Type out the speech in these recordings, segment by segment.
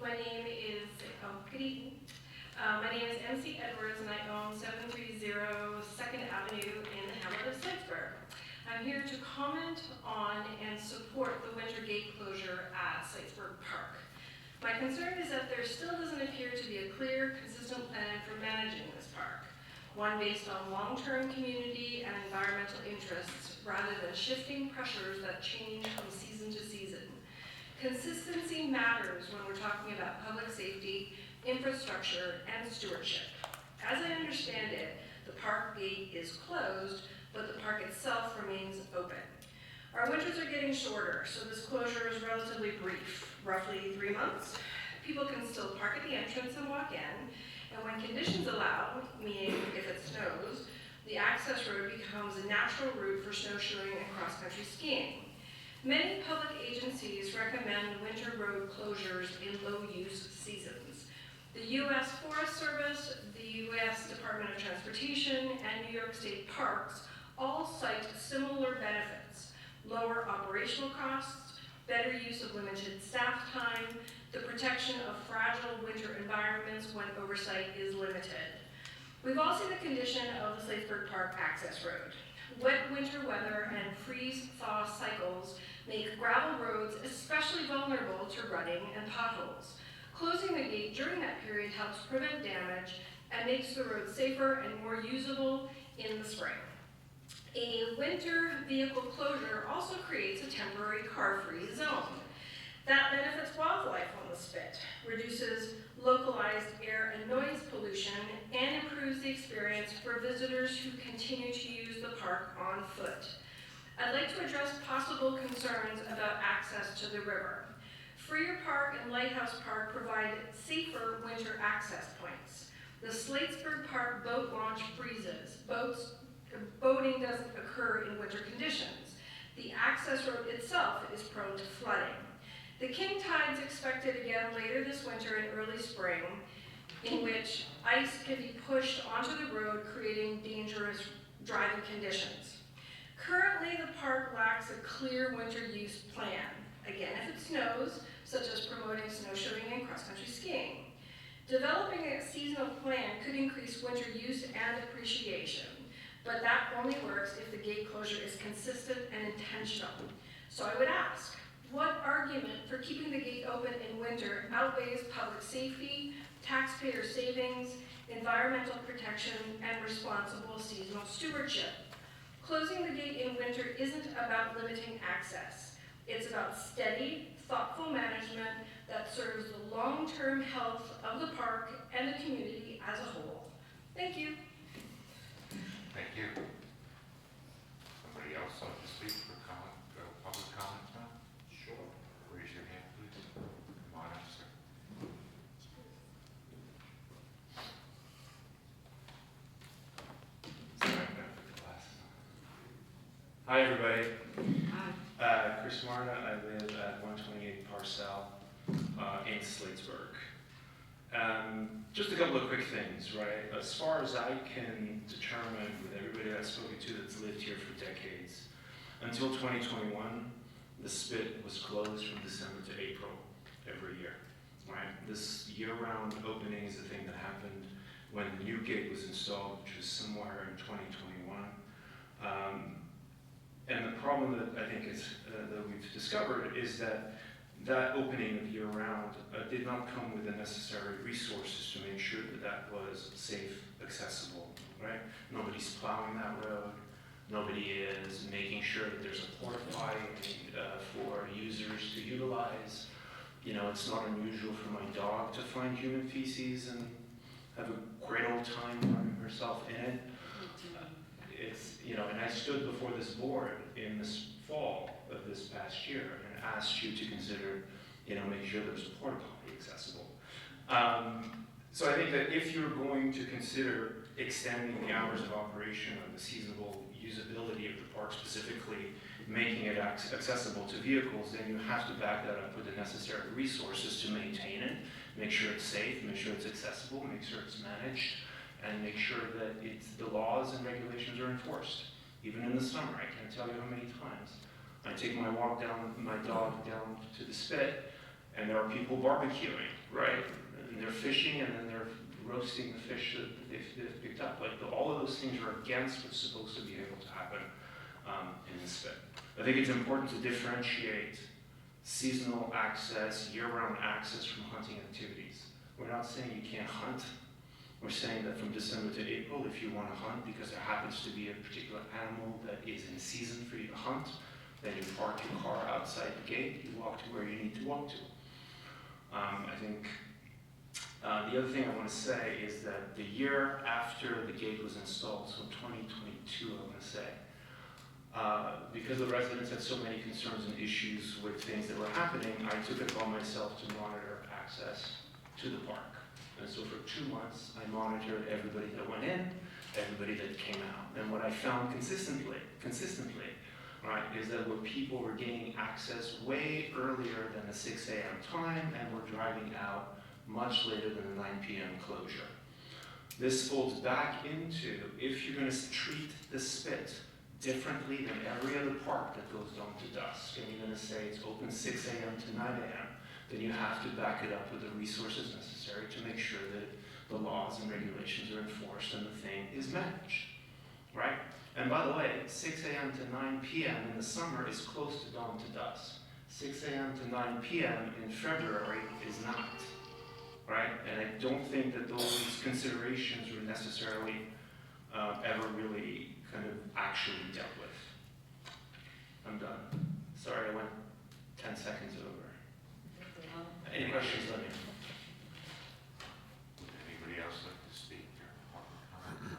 My name is, good evening. My name is MC Edwards and I own 730 2nd Avenue in the hamlet of Slitesburg. I'm here to comment on and support the winter gate closure at Slitesburg Park. My concern is that there still doesn't appear to be a clear, consistent plan for managing this park, one based on long-term community and environmental interests rather than shifting pressures that change from season to season. Consistency matters when we're talking about public safety, infrastructure, and stewardship. As I understand it, the park gate is closed, but the park itself remains open. Our winters are getting shorter, so this closure is relatively brief, roughly 3 months. People can still park at the entrance and walk in, and when conditions allow, meaning if it snows, the access road becomes a natural route for snowshoeing and cross-country skiing. Many public agencies recommend winter road closures in low-use seasons. The U.S. Forest Service, the U.S. Department of Transportation, and New York State Parks all cite similar benefits: lower operational costs, better use of limited staff time, the protection of fragile winter environments when oversight is limited. We've all seen the condition of the Slitesburg Park access road. Wet winter weather and freeze-thaw cycles make gravel roads especially vulnerable to rutting and potholes. Closing the gate during that period helps prevent damage and makes the road safer and more usable in the spring. A winter vehicle closure also creates a temporary car-free zone. That benefits wildlife on the spit, reduces localized air and noise pollution, and improves the experience for visitors who continue to use the park on foot. I'd like to address possible concerns about access to the river. Freer Park and Lighthouse Park provide safer winter access points. The Slitesburg Park boat launch freezes. Boating doesn't occur in winter conditions. The access road itself is prone to flooding. The king tide's expected again later this winter and early spring, in which ice can be pushed onto the road, creating dangerous driving conditions. Currently, the park lacks a clear winter use plan, again if it snows, such as promoting snowshoeing and cross-country skiing. Developing a seasonal plan could increase winter use and appreciation, but that only works if the gate closure is consistent and intentional. So I would ask, what argument for keeping the gate open in winter outweighs public safety, taxpayer savings, environmental protection, and responsible seasonal stewardship? Closing the gate in winter isn't about limiting access. It's about steady, thoughtful management that serves the long-term health of the park and the community as a whole. Thank you. Thank you. Somebody else like to speak for public comment now? Sure. Raise your hand, please. Come on up, sir. Hi, everybody. Hi. Chris Marna. I live at 128 Parcel in Slitesburg. Just a couple of quick things, right? As far as I can determine with everybody I've spoken to that's lived here for decades, until 2021, the spit was closed from December to April every year, right? This year-round opening is the thing that happened when the new gate was installed, which was somewhere in 2021. And the problem that I think is that we've discovered is that opening of year-round did not come with the necessary resources to make sure that that was safe, accessible, right? Nobody's plowing that road. Nobody is making sure that there's a porta potty for users to utilize. You know, it's not unusual for my dog to find human feces and have a great old time running herself in it. It's, you know, and I stood before this board in this fall of this past year and asked you to consider, you know, making sure there's a porta potty accessible. So I think that if you're going to consider extending the hours of operation of the seasonable usability of the park, specifically making it accessible to vehicles, then you have to back that up with the necessary resources to maintain it, make sure it's safe, make sure it's accessible, make sure it's managed, and make sure that the laws and regulations are enforced. Even in the summer, I can't tell you how many times I take my dog down to the spit, and there are people barbecuing, right? And they're fishing, and then they're roasting the fish that they've picked up. Like all of those things are against what's supposed to be able to happen in the spit. I think it's important to differentiate seasonal access, year-round access from hunting activities. We're not saying you can't hunt. We're saying that from December to April, if you want to hunt because there happens to be a particular animal that is in season for you to hunt, then you park your car outside the gate, you walk to where you need to walk to. I think the other thing I want to say is that the year after the gate was installed, so 2022 I want to say, because the residents had so many concerns and issues with things that were happening, I took it upon myself to monitor access to the park. And so for 2 months, I monitored everybody that went in, everybody that came out. And what I found consistently, right, is that where people were gaining access way earlier than the 6 a.m. time and were driving out much later than the 9 p.m. closure. This folds back into, if you're going to treat the spit differently than every other park that goes down to dusk, and you're going to say it's open 6 a.m. to 9 a.m., then you have to back it up with the resources necessary to make sure that the laws and regulations are enforced and the thing is managed, right? And by the way, 6 a.m. to 9 p.m. in the summer is close to dawn to dusk. 6 a.m. to 9 p.m. in February is not, right? And I don't think that those considerations were necessarily ever really kind of actually dealt with. I'm done. Sorry, I went 10 seconds over. Any questions, let me know. Would anybody else like to speak during public comment?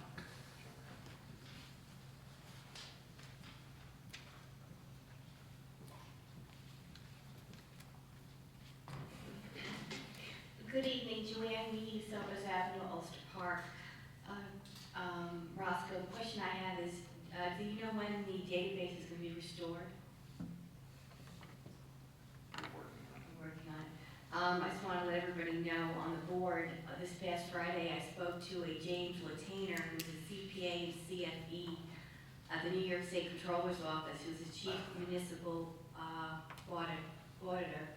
Good evening, Joanne Mead, Esopus Avenue, Ulster Park. Roscoe, the question I have is, do you know when the database is going to be restored? We're working on it. I just want to let everybody know on the board, this past Friday I spoke to a James Latainer, who's a CPA and CFE at the New York State Controller's Office, who's the Chief Municipal Auditor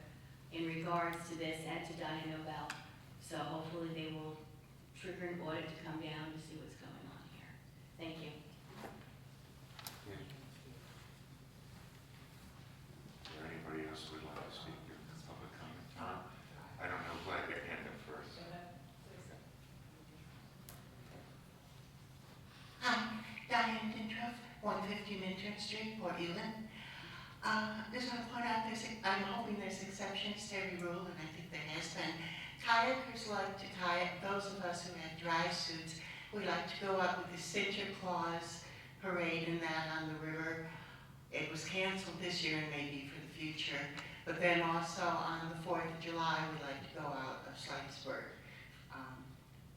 in regards to this, and to Diane Nobel. So hopefully they will trigger an audit to come down to see what's going on here. Thank you. Is there anybody else who would like to speak during the public comment time? I don't know, glad your hand up first. Hi, Diane Dintroff, 150 Minturn Street, Port Eland. Just want to point out, I'm hoping there's exceptions to every rule, and I think there has been. Kayakers like to kayak. Those of us who have dry suits, we like to go up with the Sinter Claus parade and that on the river. It was canceled this year and maybe for the future. But then also on the 4th of July, we like to go out of Slightsburg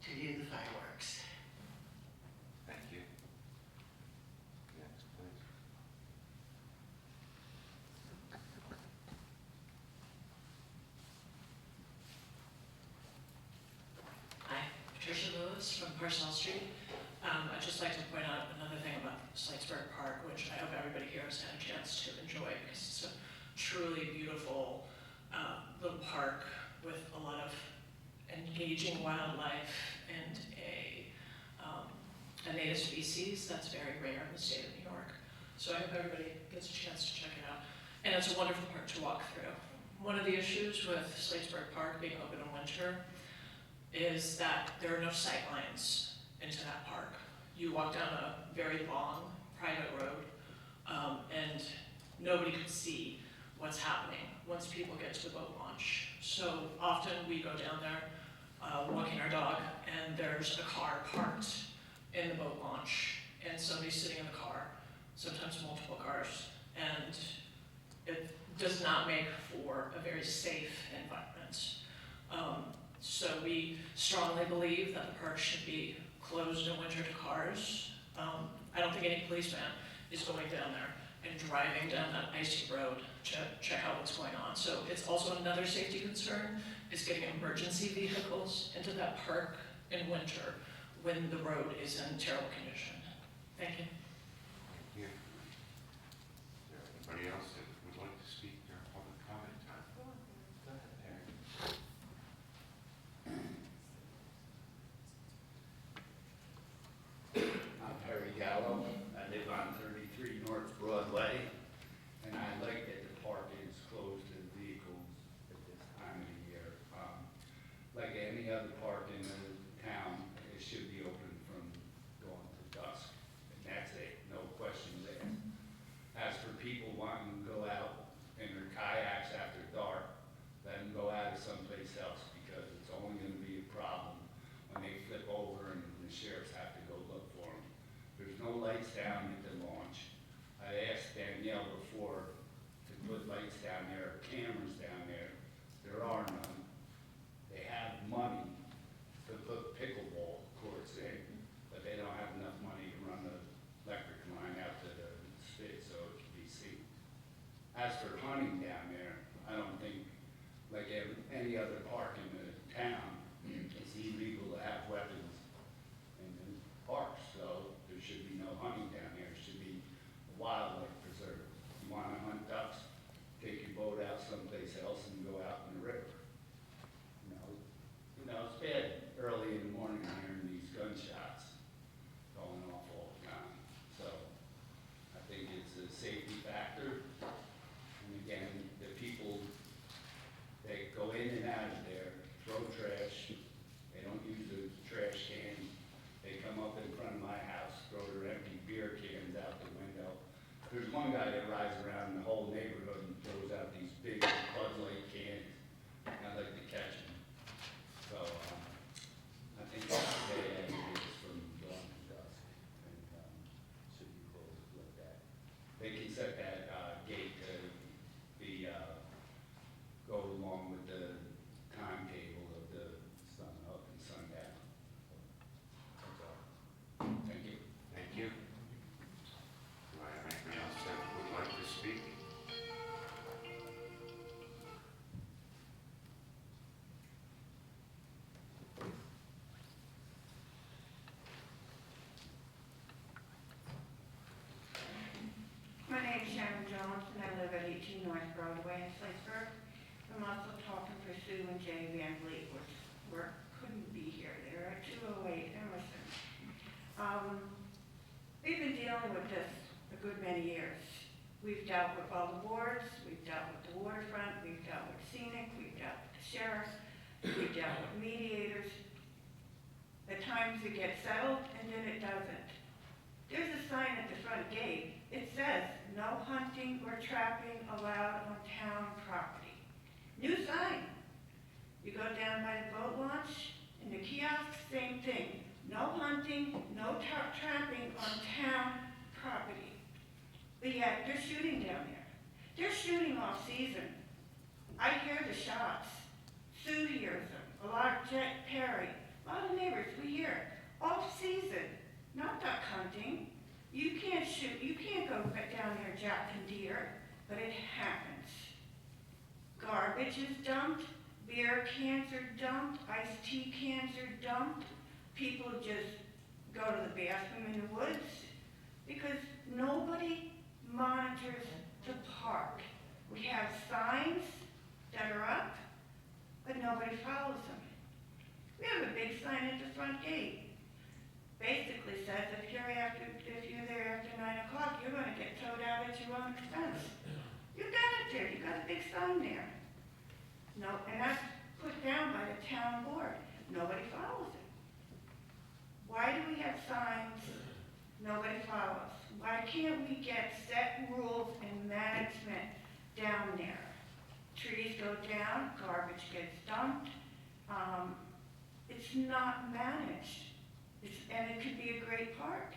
to view the fireworks. Thank you. Next, please. Hi, Patricia Lewis from Parsons Street. I'd just like to point out another thing about Slightsburg Park, which I hope everybody here has had a chance to enjoy, because it's a truly beautiful little park with a lot of engaging wildlife and a native species that's very rare in the state of New York. So I hope everybody gets a chance to check it out. And it's a wonderful park to walk through. One of the issues with Slightsburg Park being open in winter is that there are no sight lines into that park. You walk down a very long private road, and nobody could see what's happening once people get to the boat launch. So often we go down there walking our dog, and there's a car parked in the boat launch, and somebody's sitting in the car, sometimes multiple cars, and it does not make for a very safe environment. So we strongly believe that the park should be closed in winter to cars. I don't think any policeman is going down there and driving down that icy road to check out what's going on. So it's also another safety concern, is getting emergency vehicles into that park in winter when the road is in terrible condition. Thank you. Thank you. Is there anybody else that would like to speak during public comment time? Go ahead, Mary. other park in the town, it should be open from dawn to dusk. And that's it, no questions asked. As for people wanting to go out in their kayaks after dark, let them go out someplace else, because it's only gonna be a problem when they flip over and the sheriffs have to go look for them. There's no lights down at the launch. I asked Danielle before to put lights down there, cameras down there. There are none. They have money to put pickleball courts in, but they don't have enough money to run the electric line out to the spit so it can be seen. As for hunting down there, I don't think, like any other park in the town, it's illegal to have weapons in the parks, so there should be no hunting down there. It should be a wildlife preserve. You wanna hunt ducks, take your boat out someplace else and go out in the river. It's bad early in the morning hearing these gunshots going off all the time. So I think it's a safety factor. And again, the people that go in and out of there, throw trash, they don't use the trash can. They come up in front of my house, throw their empty beer cans out the window. There's one guy that rides around the whole neighborhood and throws out these big Bud Light cans. I'd like to catch him. So, I think that's bad, it's from dawn to dusk, and, should be closed like that. They can set that, gate to be, go along with the timetable of the sun up and sundown. That's all. Thank you. Thank you. Do I have anyone else that would like to speak? My name's Sharon Jones, and I live at 18 North Broadway in Slakesburg. I'm also talking for Sue and Jay Van Vliet, which couldn't be here. They're at 208 Emerson. We've been dealing with this a good many years. We've dealt with all the boards, we've dealt with the waterfront, we've dealt with scenic, we've dealt with the sheriff, we've dealt with mediators. At times it gets settled, and then it doesn't. There's a sign at the front gate. It says, "No hunting or trapping allowed on town property." New sign. You go down by the boat launch, in the kiosk, same thing. No hunting, no trapping on town property. But yet, they're shooting down there. They're shooting off season. I hear the shots. Sue hears them. A lot of Jet Perry. A lot of neighbors, we hear. Off season, not duck hunting. You can't shoot, you can't go down there jacking deer, but it happens. Garbage is dumped, beer cans are dumped, iced tea cans are dumped. People just go to the bathroom in the woods because nobody monitors the park. We have signs that are up, but nobody follows them. We have a big sign at the front gate. Basically says if you're there after 9 o'clock, you're going to get towed out at your own expense. You got it there. You got a big sign there. No, and that's put down by the town board. Nobody follows it. Why do we have signs? Nobody follows. Why can't we get set rules and management down there? Trees go down, garbage gets dumped. It's not managed. And it could be a great park.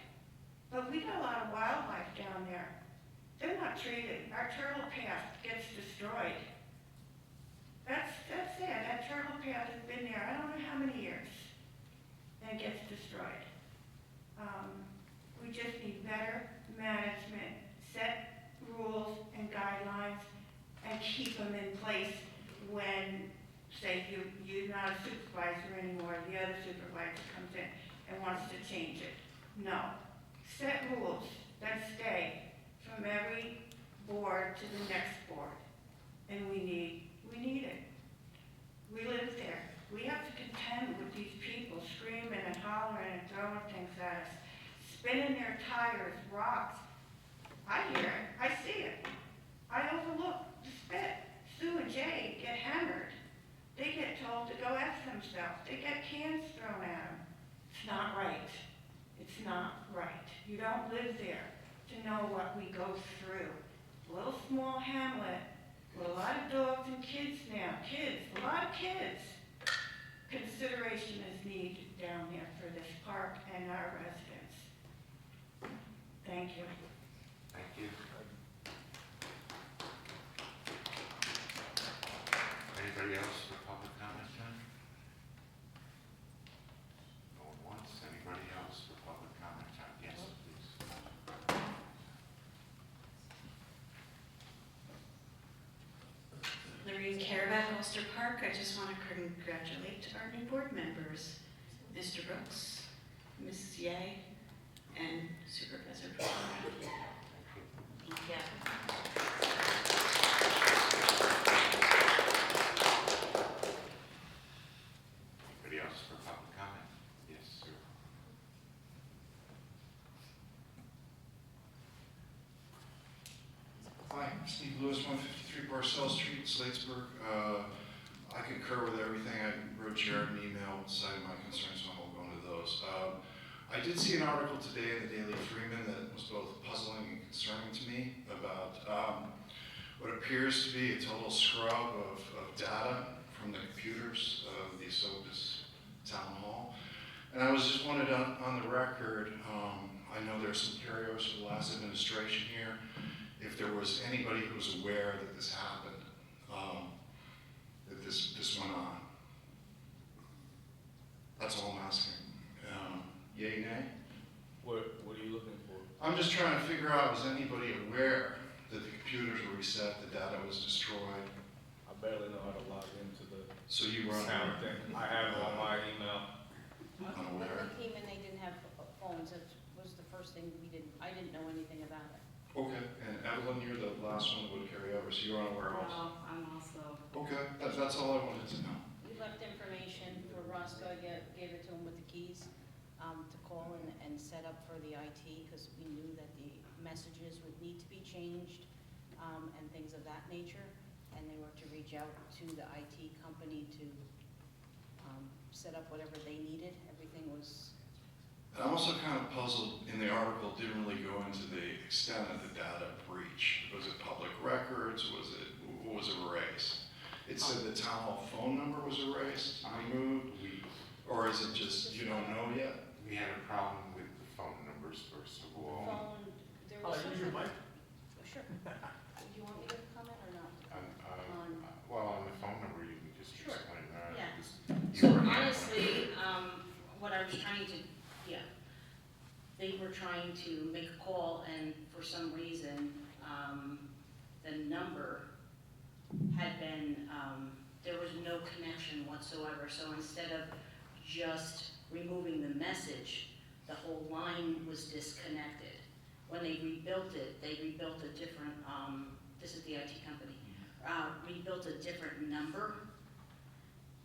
But we got a lot of wildlife down there. They're not treated. Our turtle path gets destroyed. That's sad. That turtle path has been there, I don't know how many years, and gets destroyed. We just need better management, set rules and guidelines, and keep them in place when, say, you're not a supervisor anymore, the other supervisor comes in and wants to change it. No. Set rules that stay from every board to the next board. And we need it. We live there. We have to contend with these people screaming and hollering and throwing things at us, spinning their tires, rocks. I hear it. I see it. I overlook the spit. Sue and Jay get hammered. They get told told to go F themselves. They get cans thrown at them. It's not right. It's not right. You don't live there to know what we go through. A little small hamlet with a lot of dogs and kids now. Kids, a lot of kids. Consideration is needed down there for this park and our residents. Thank you. Thank you. Anybody else for public comment then? Going once, anybody else for public comment time? Yes, please. Lorraine Caravat, Ulster Park. I just want to congratulate our new board members, Mr. Brooks, Mrs. Ye, and Supervisor Peralta. Thank you. Anybody else for public comment? Yes, sir. Hi, Steve Lewis, 153 Parcel Street, Slatesburg. I concur with everything. I wrote Jared an email citing my concerns, so I won't go into those. I did see an article today in the Daily Freeman that was both puzzling and concerning to me about what appears to be a total scrub of data from the computers of the Esopus Town Hall. And I was just wanted on the record, I know there's some carryovers from the last administration here, if there was anybody who was aware that this happened, that this went on. That's all I'm asking. Yay, nay? What are you looking for? I'm just trying to figure out, was anybody aware that the computers were reset, the data was destroyed? I barely know how to log into the So you were sound unaware? thing. I have it on my email. Unaware? When they came in, they didn't have phones. That was the first thing I didn't know anything about it. Okay, and Evelyn, you're the last one that would carry over, so you're unaware also? I'm also, Okay, that's all I wanted to know. we left information for Roscoe, gave it to him with the keys, to call and set up for the IT, because we knew that the messages would need to be changed, and things of that nature. And they were to reach out to the IT company to, set up whatever they needed. Everything was, And I'm also kind of puzzled, in the article, didn't really go into the extent of the data breach. Was it public records? Was it erased? It said the town hall phone number was erased, removed, or is it just, you don't know yet? We had a problem with the phone numbers, first of all. phone, there was something. Oh, sure. Do you want me to comment or not? Well, on the phone number, you can just Sure. explain that. Yeah. because you So were handling it. honestly, what I was trying to, they were trying to make a call, and for some reason, the number had been, there was no connection whatsoever. So instead of just removing the message, the whole line was disconnected. When they rebuilt it, they rebuilt a different, this is the IT company, rebuilt a different number,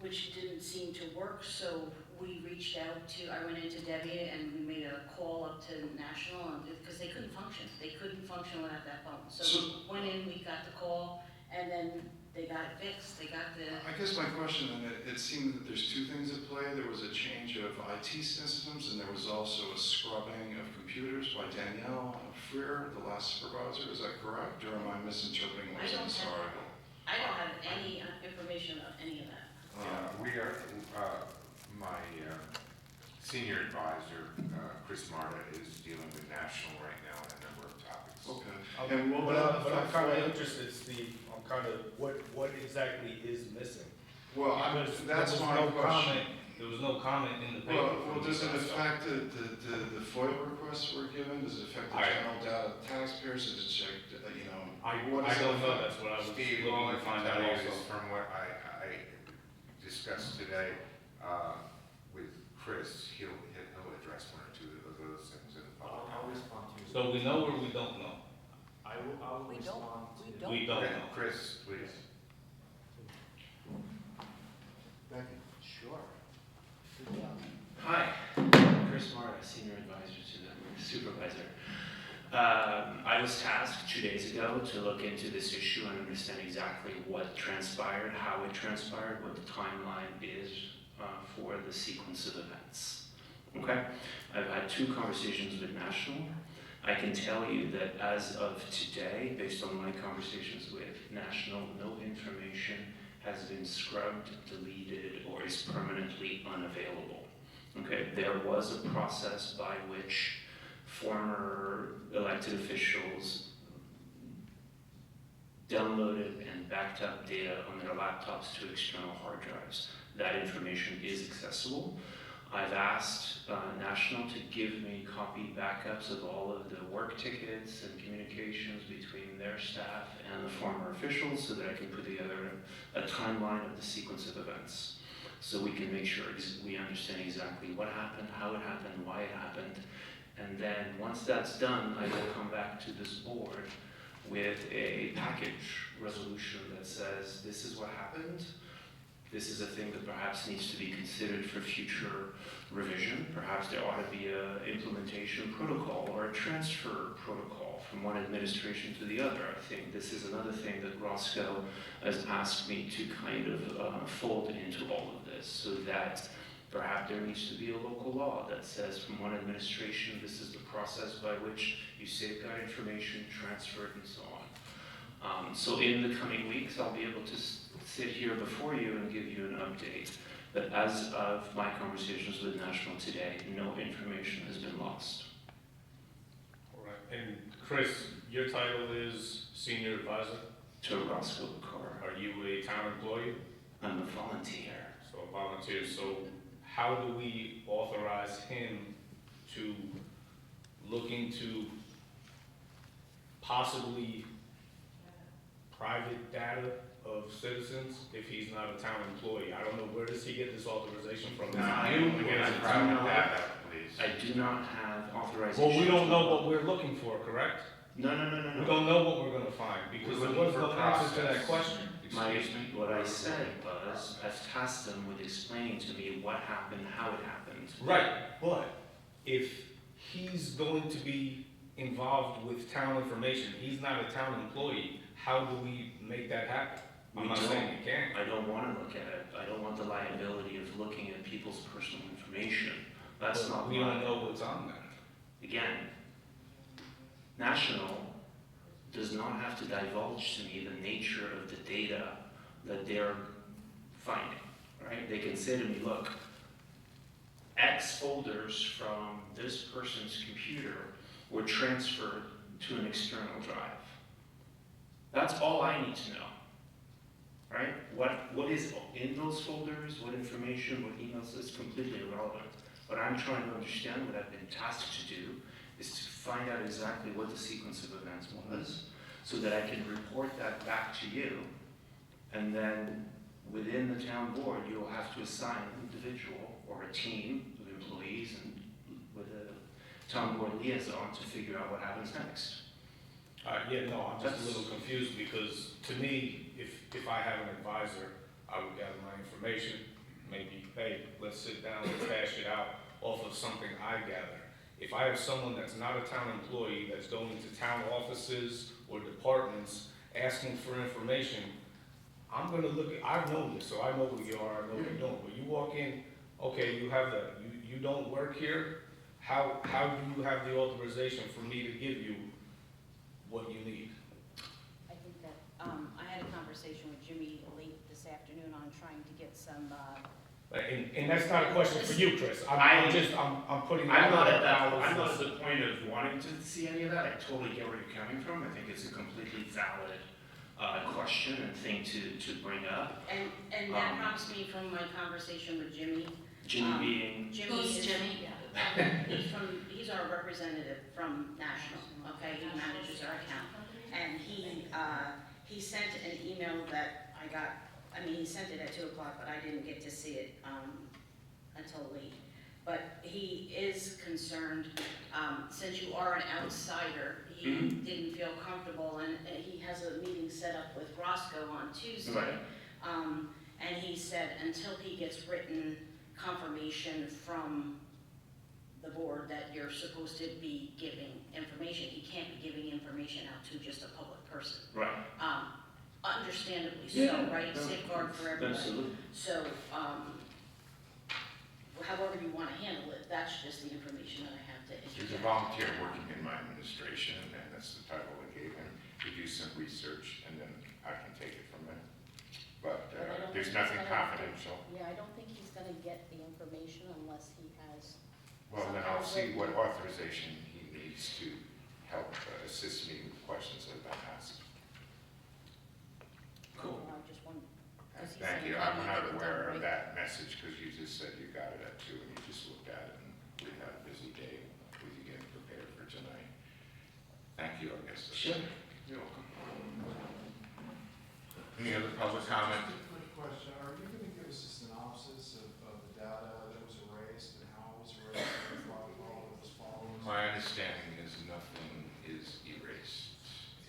which didn't seem to work. So we reached out to, I went into Debbie and we made a call up to National, because they couldn't function. They couldn't function without that phone. So we went in, we got the call, and then they got it fixed. They got the, I guess my question, and it seemed that there's two things at play. There was a change of IT systems, and there was also a scrubbing of computers by Danielle Freer, the last supervisor. Is that correct, or am I misinterpreting what's in this article? I don't have any information of any of that. We are, my senior advisor, Chris Marta, is dealing with National right now on a number of topics. Okay. Okay, And will but that I'm affect kind of Floyd? interested, Steve, I'm kind of, what exactly is missing? Well, Because that's there was my no question. comment, there was no comment in the paper. Well, does it affect the FOIA requests that were given? Does it affect the general data taxpayers? Does it check, I what does it don't know, affect? that's what I was Steve, all I looking to can find tell out you also. is from what I discussed today with Chris, he'll address one or two of those things in the public. I'll respond to you. So we know or we don't know? I will We don't- respond to. we don't. We don't know. Chris, please. Thank you. Sure. Good job. Hi, Chris Marta, Senior Advisor to the Supervisor. I was tasked 2 days ago to look into this issue and understand exactly what transpired, how it transpired, what the timeline is for the sequence of events. Okay? I've had 2 conversations with National. I can tell you that as of today, based on my conversations with National, no information has been scrubbed, deleted, or is permanently unavailable. Okay? There was a process by which former elected officials downloaded and backed up data on their laptops to external hard drives. That information is accessible. I've asked National to give me copy backups of all of the work tickets and communications between their staff and the former officials so that I can put together a timeline of the sequence of events. So we can make sure we understand exactly what happened, how it happened, why it happened. And then once that's done, I will come back to this board with a package resolution that says this is what happened. This is a thing that perhaps needs to be considered for future revision. Perhaps there ought to be an implementation protocol or a transfer protocol from one administration to the other. I think this is another thing that Roscoe has asked me to kind of fold into all of this, so that perhaps there needs to be a local law that says from one administration, this is the process by which you safeguard information, transfer it, and so on. So in the coming weeks, I'll be able to sit here before you and give you an update. But as of my conversations with National today, no information has been lost. All right. And Chris, your title is Senior Advisor? To Roscoe Bakar. Are you a town employee? I'm a volunteer. So a volunteer. So how do we authorize him to look into possibly private data of citizens if he's not a town employee? I don't know, where does he get this authorization from? Is it you, or is it private town? data, please. I do not have authorization. Well, we don't know what we're looking for, correct? No. We don't know what we're gonna find, because We're there looking was for no answer to that process. question. What I said was, I've tasked them with explaining to me what happened, how it happened. Right, but if he's going to be involved with town information, he's not a town employee, how do we make that happen? I'm not saying you can't. I don't want to look at it. I don't want the liability of looking at people's personal information. That's But not we my- don't know what's on there. Again, National does not have to divulge to me the nature of the data that they're finding, right? They can say to me, look, X folders from this person's computer were transferred to an external drive. That's all I need to know, right? What is in those folders, what information, what emails, is completely irrelevant. What I'm trying to understand, what I've been tasked to do, is to find out exactly what the sequence of events was, so that I can report that back to you, and then within the town board, you'll have to assign an individual or a team of employees and with a town board liaison to figure out what happens next. Yeah, no, I'm just a little confused, because to me, if I have an advisor, I would gather my information, maybe, hey, let's sit down, let's hash it out off of something I gather. If I have someone that's not a town employee, that's going to town offices or departments asking for information, I'm gonna look at, I've known this, so I know who you are, I know what you're doing. But you walk in, okay, you have the, you don't work here, how do you have the authorization for me to give you what you need? I think that, I had a conversation with Jimmy late this afternoon on trying to get some, And that's not a question for you, Chris. I'm putting that I'm not out at that, there. I'm not at the point of wanting to see any of that. I totally get where you're coming from. I think it's a completely valid question and thing to bring up. and that prompts me from my conversation with Jimmy. Jimmy being, Jimmy Who's is. Jimmy? He's our representative from National, okay, he manages our account. And he sent an email that I got, he sent it at 2 o'clock, but I didn't get to see it until late. But he is concerned, since you are an outsider, he didn't feel comfortable, and he has a meeting set up with Roscoe on Tuesday. Right. And he said until he gets written confirmation from the board that you're supposed to be giving information. He can't be giving information out to just a public person. Right. Understandably Yeah, so, right? no, Safeguard for everybody. Absolutely. So, however you want to handle it, that's just the information that I have to He's a interject. volunteer working in my administration, and that's the title I gave him. To do some research, and then I can take it from there. But But I don't there's think nothing he's gonna- confidential. Yeah, I don't think he's gonna get the information unless he has. Well, then I'll see what authorization he needs to help assist me with questions that I've asked. Cool. I just want. Thank you. I'm not aware of that message because you just said you got it at 2 and you just looked at it and we had a busy day with you getting prepared for tonight. Thank you, I guess. Sure. You're welcome. Any other public comment? Just a quick question, are you going to give us a synopsis of the data that was erased and how it was erased and what was followed? My understanding is nothing is erased.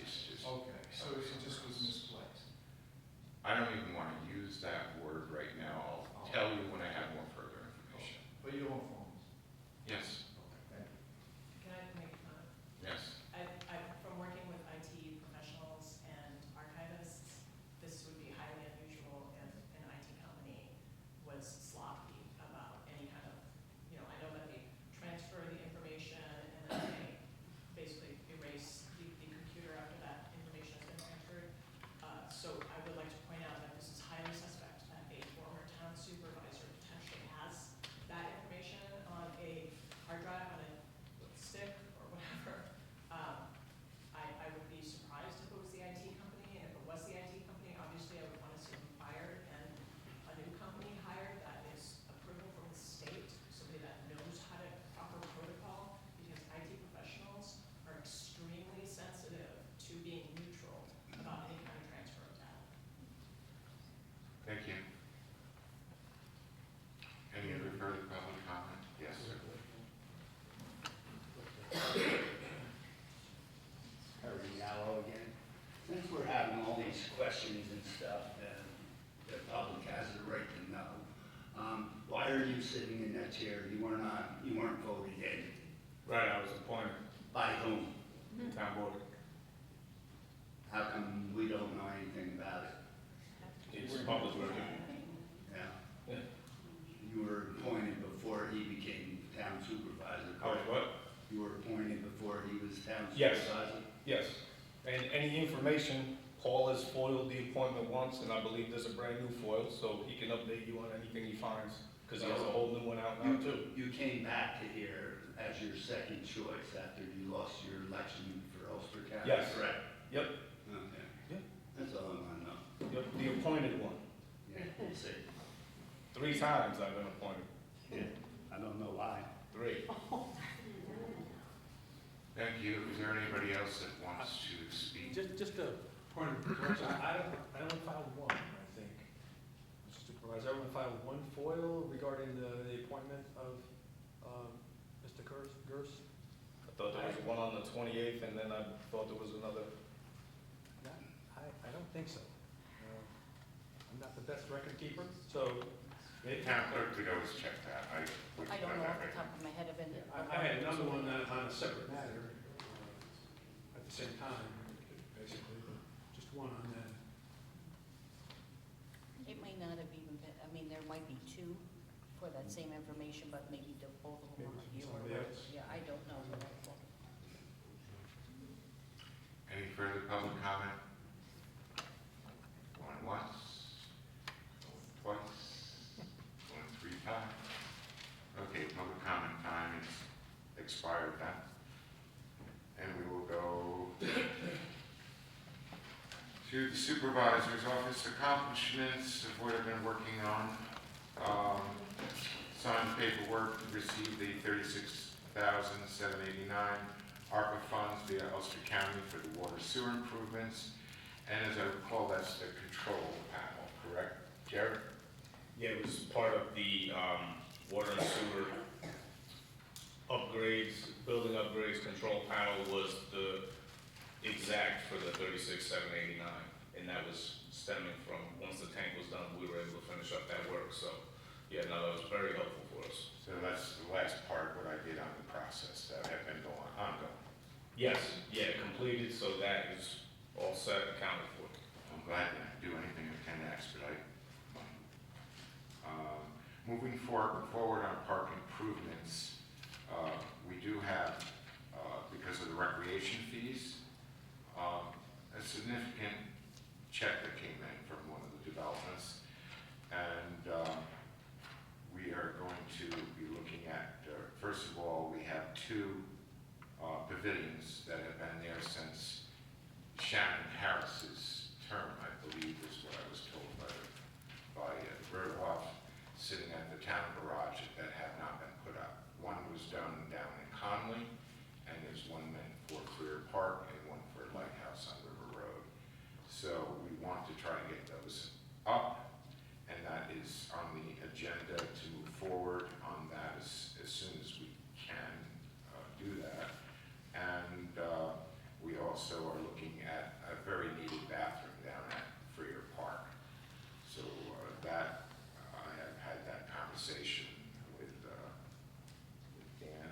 It's just. Okay, so it just was misplaced? I don't even want to use that word right now. I'll tell you when I have more further information. But you don't inform us? Yes, Okay, thank you. Can I make a comment? yes. From working with IT professionals and archivists, this would be highly unusual if an IT company was sloppy about any kind of, I know that they transfer the information and then they basically erase the computer after that information has been transferred. So I would like to point out that this is highly suspect that a former town supervisor potentially has that information on a hard drive, on a stick or whatever. I would be surprised if it was the IT company, and if it was the IT company, obviously I would want to see them fired and a new company hired that is approval from the state, somebody that knows how to proper protocol, because IT professionals are extremely sensitive to being neutral about any kind of transfer of data. Thank you. Any other further public comment? Yes, sir. Harry Gallo again. Since we're having all these questions and stuff, and the public has the right to know, why are you sitting in that chair? You weren't voted in. Right, I was appointed, By whom? town board. How come we don't know anything about it? It's public record. Yeah. Yeah. You were appointed before he became town supervisor, I was correct? what? You were appointed before he was town Yes. supervisor? Yes. And any information, Paul has foiled the appointment once, and I believe there's a brand new foil, so he can update you on anything he finds, because he has a whole new one out now too. You came back to here as your second choice after you lost your election for Ulster County, Yes. correct? Yep, Okay. Yeah. That's all I want to know. yep, the appointed one. Yeah, we'll see. 3 times I've been appointed. Yeah, I don't know why. 3. Thank you. Is there anybody else that wants to speak? Just a point of correction, I only filed one, I think. Mr. Supervisor, I only filed one FOIL regarding the appointment of Mr. Gers. I thought there was one on the 28th, and then I thought there was another. I don't think so. I'm not the best record keeper, so. Town clerk could always check that. I don't know off the top of my head of any. I had another one on a separate matter, at the same time, basically, but just one on that. It may not have even been, there might be 2 for that same information, but maybe both of them are Maybe you or. somebody else. Yeah, I don't know. Any further public comment? Going once, going twice, going 3 times. Okay, public comment time is expired then. And we will go to the supervisor's office accomplishments of what I've been working on. Signed paperwork, received the $36,789 ARPA funds via Ulster County for the water sewer improvements. And as I recall, that's the control panel, correct? Jared? Yeah, it was part of the water and sewer upgrades, building upgrades, control panel was the exact for the $36,789. And that was stemming from, once the tank was done, we were able to finish up that work. So Yeah, no, that was very helpful for us. So that's the last part, what I did on the process that had been ongoing. Yes, yeah, completed, so that is all set, accounted for. I'm glad to do anything I can to expedite. Moving forward on park improvements, we do have, because of the recreation fees, a significant check that came in from one of the developments. And we are going to be looking at, first of all, we have two pavilions that have been there since Shannon Harris's term, I believe is what I was told by Berthoff, sitting at the town garage that have not been put up. One was done down in Conley, and there's one meant for Freer Park and one for Lighthouse on River Road. So we want to try to get those up, and that is on the agenda to move forward on that as soon as we can do that. And we also are looking at a very needed bathroom down at Freer Park. So that, I have had that conversation with Dan.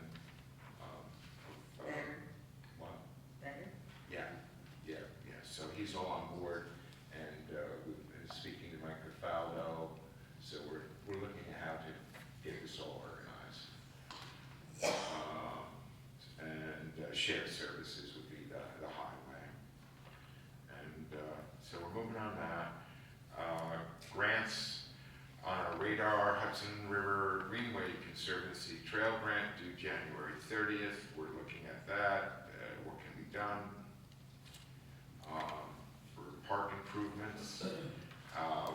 Better. What? Better? Yeah. So he's all on board, and we've been speaking to Mike Cafaldo. So we're looking at how to get this all organized. And shared services would be the highway. And so we're moving on that. Grants on our radar: Hudson River Greenway Conservancy Trail Grant due January 30th. We're looking at that. What can be done for park improvements?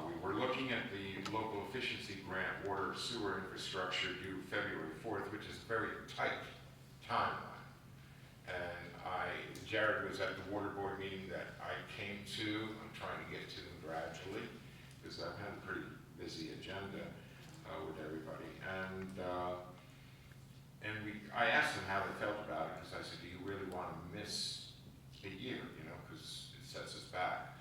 We were looking at the local efficiency grant, water sewer infrastructure, due February 4th, which is a very tight timeline. And Jared was at the water board meeting that I came to. I'm trying to get to them gradually because I've had a pretty busy agenda with everybody. And I asked them how they felt about it, because I said, do you really want to miss a year, because it sets us back.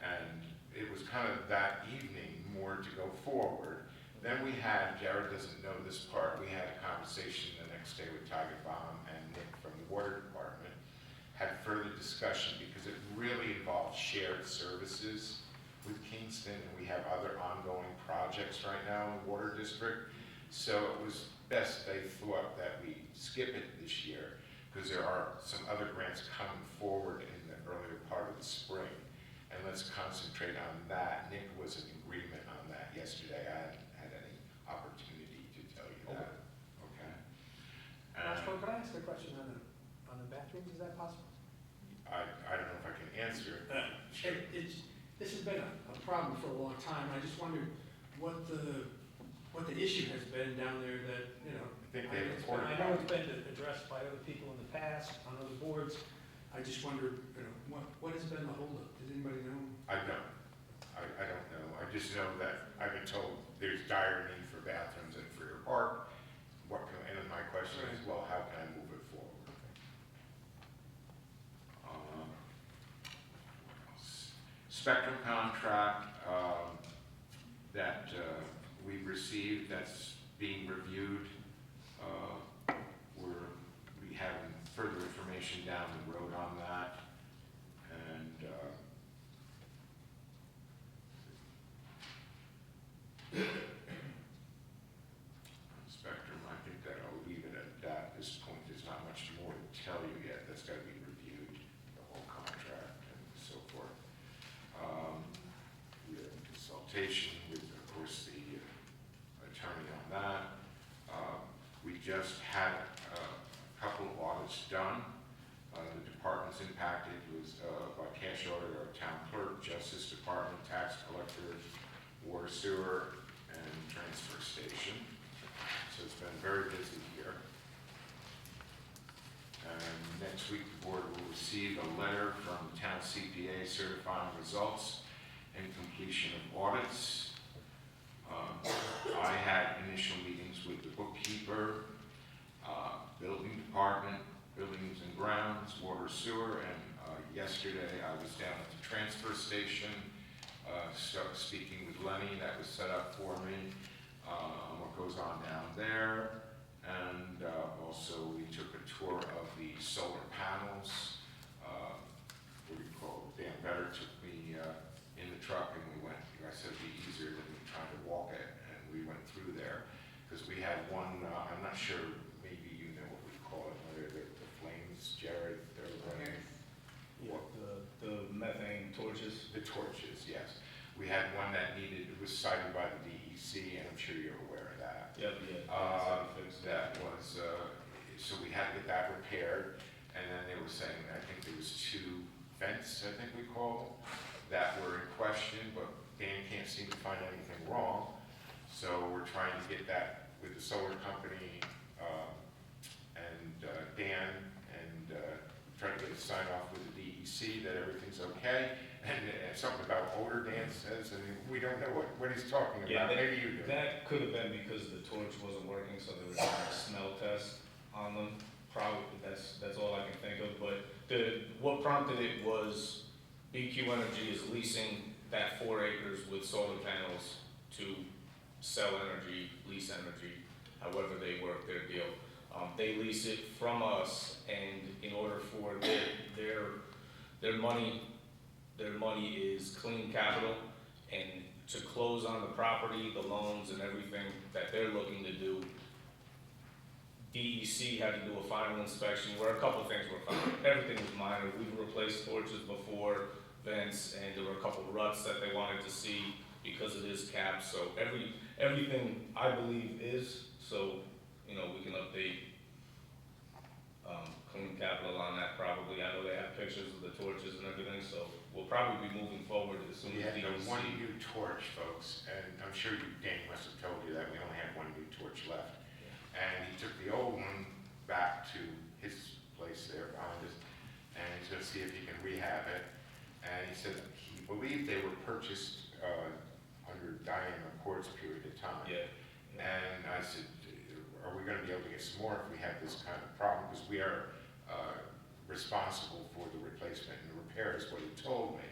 And it was kind of that evening more to go forward. Then we had, Jared doesn't know this part, we had a conversation the next day with Tiger Bomb and Nick from the water department, had further discussion because it really involves shared services with Kingston, and we have other ongoing projects right now in the water district. So it was best, they thought, that we skip it this year, because there are some other grants coming forward in the earlier part of the spring. And let's concentrate on that. Nick was in agreement on that yesterday. I hadn't had any opportunity to tell you that. Okay. Could I ask a question on the bathrooms? Is that possible? I don't know if I can answer it. This has been a problem for a long time. I just wondered what the issue has been down there that, I think they reported. I know it's been addressed by other people in the past, on other boards. I just wondered, what has been the holdup? Does anybody know? I don't. I don't know. I just know that I've been told there's dire need for bathrooms at Freer Park. And then my question is, well, how can I move it forward? Spectrum contract that we've received, that's being reviewed. We have further information down the road on that. And Spectrum, I think that I'll leave it at that. At this point, there's not much more to tell you yet. That's got to be reviewed, the whole contract and so forth. We have consultation with, of course, the attorney on that. We just had a couple of audits done. The departments impacted was by cash auditor, town clerk, justice department, tax collector, water sewer, and transfer station. So it's been very busy here. And next week, the board will receive a letter from the town CPA certifying results and completion of audits. I had initial meetings with the bookkeeper, building department, buildings and grounds, water sewer, and yesterday I was down at the transfer station, speaking with Lenny. That was set up for me. through there, because we had one, I'm not sure, maybe you know what we call it, whether the flames, Jared, they're running. Yeah, the methane torches. The torches, yes. We had one that needed, it was cited by the DEC, and I'm sure you're aware of that. Yep, yeah. That was, so we had to get that repaired, and then they were saying, I think there was 2 vents, I think we call them, that were in question, but Dan can't seem to find anything wrong. So we're trying to get that with the solar company, and Dan, and try to get a sign off with the DEC that everything's okay. And something about odor, Dan says, and we don't know what he's talking Yeah, about. Maybe you do. that could have been because the torch wasn't working, so they were doing a smell test on them. Probably, that's all I can think of, but what prompted it was BQ Energy is leasing that 4 acres with solar panels to sell energy, lease energy, however they work their deal. They lease it from us, and in order for their money is clean capital, and to close on the property, the loans and everything that they're looking to do, DEC had to do a final inspection where a couple things were found. Everything was minor. We've replaced torches before, vents, and there were a couple ruts that they wanted to see because it is capped. So everything I believe is, so, you know, we can update clean capital on that probably. I know they have pictures of the torches and everything, so we'll probably be moving forward as soon as We had DEC. one new torch, folks, and I'm sure Danny must have told you that we only had one new torch left. And he took the old one back to his place there behind us, and he's gonna see if he can rehab it. And he said he believed they were purchased under Diane McCord's period of time. Yeah. And I said, are we gonna be able to get some more if we have this kind of problem? Because we are responsible for the replacement and the repair is what he told me.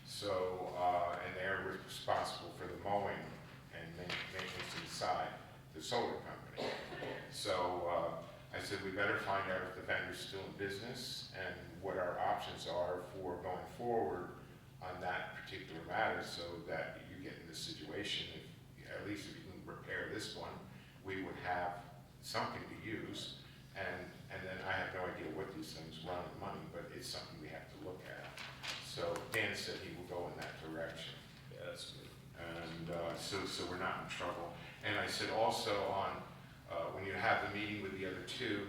So, and they're responsible for the mowing and maintenance inside the solar company. So I said, we better find out if the vendor's still in business and what our options are for going forward on that particular matter, so that you get in this situation, if, at least if you can repair this one, we would have something to use. And then I have no idea what these things run in money, but it's something we have to look at. So Dan said he will go in that direction. Yeah, that's good. And so we're not in trouble. And I said also on, when you have the meeting with the other 2,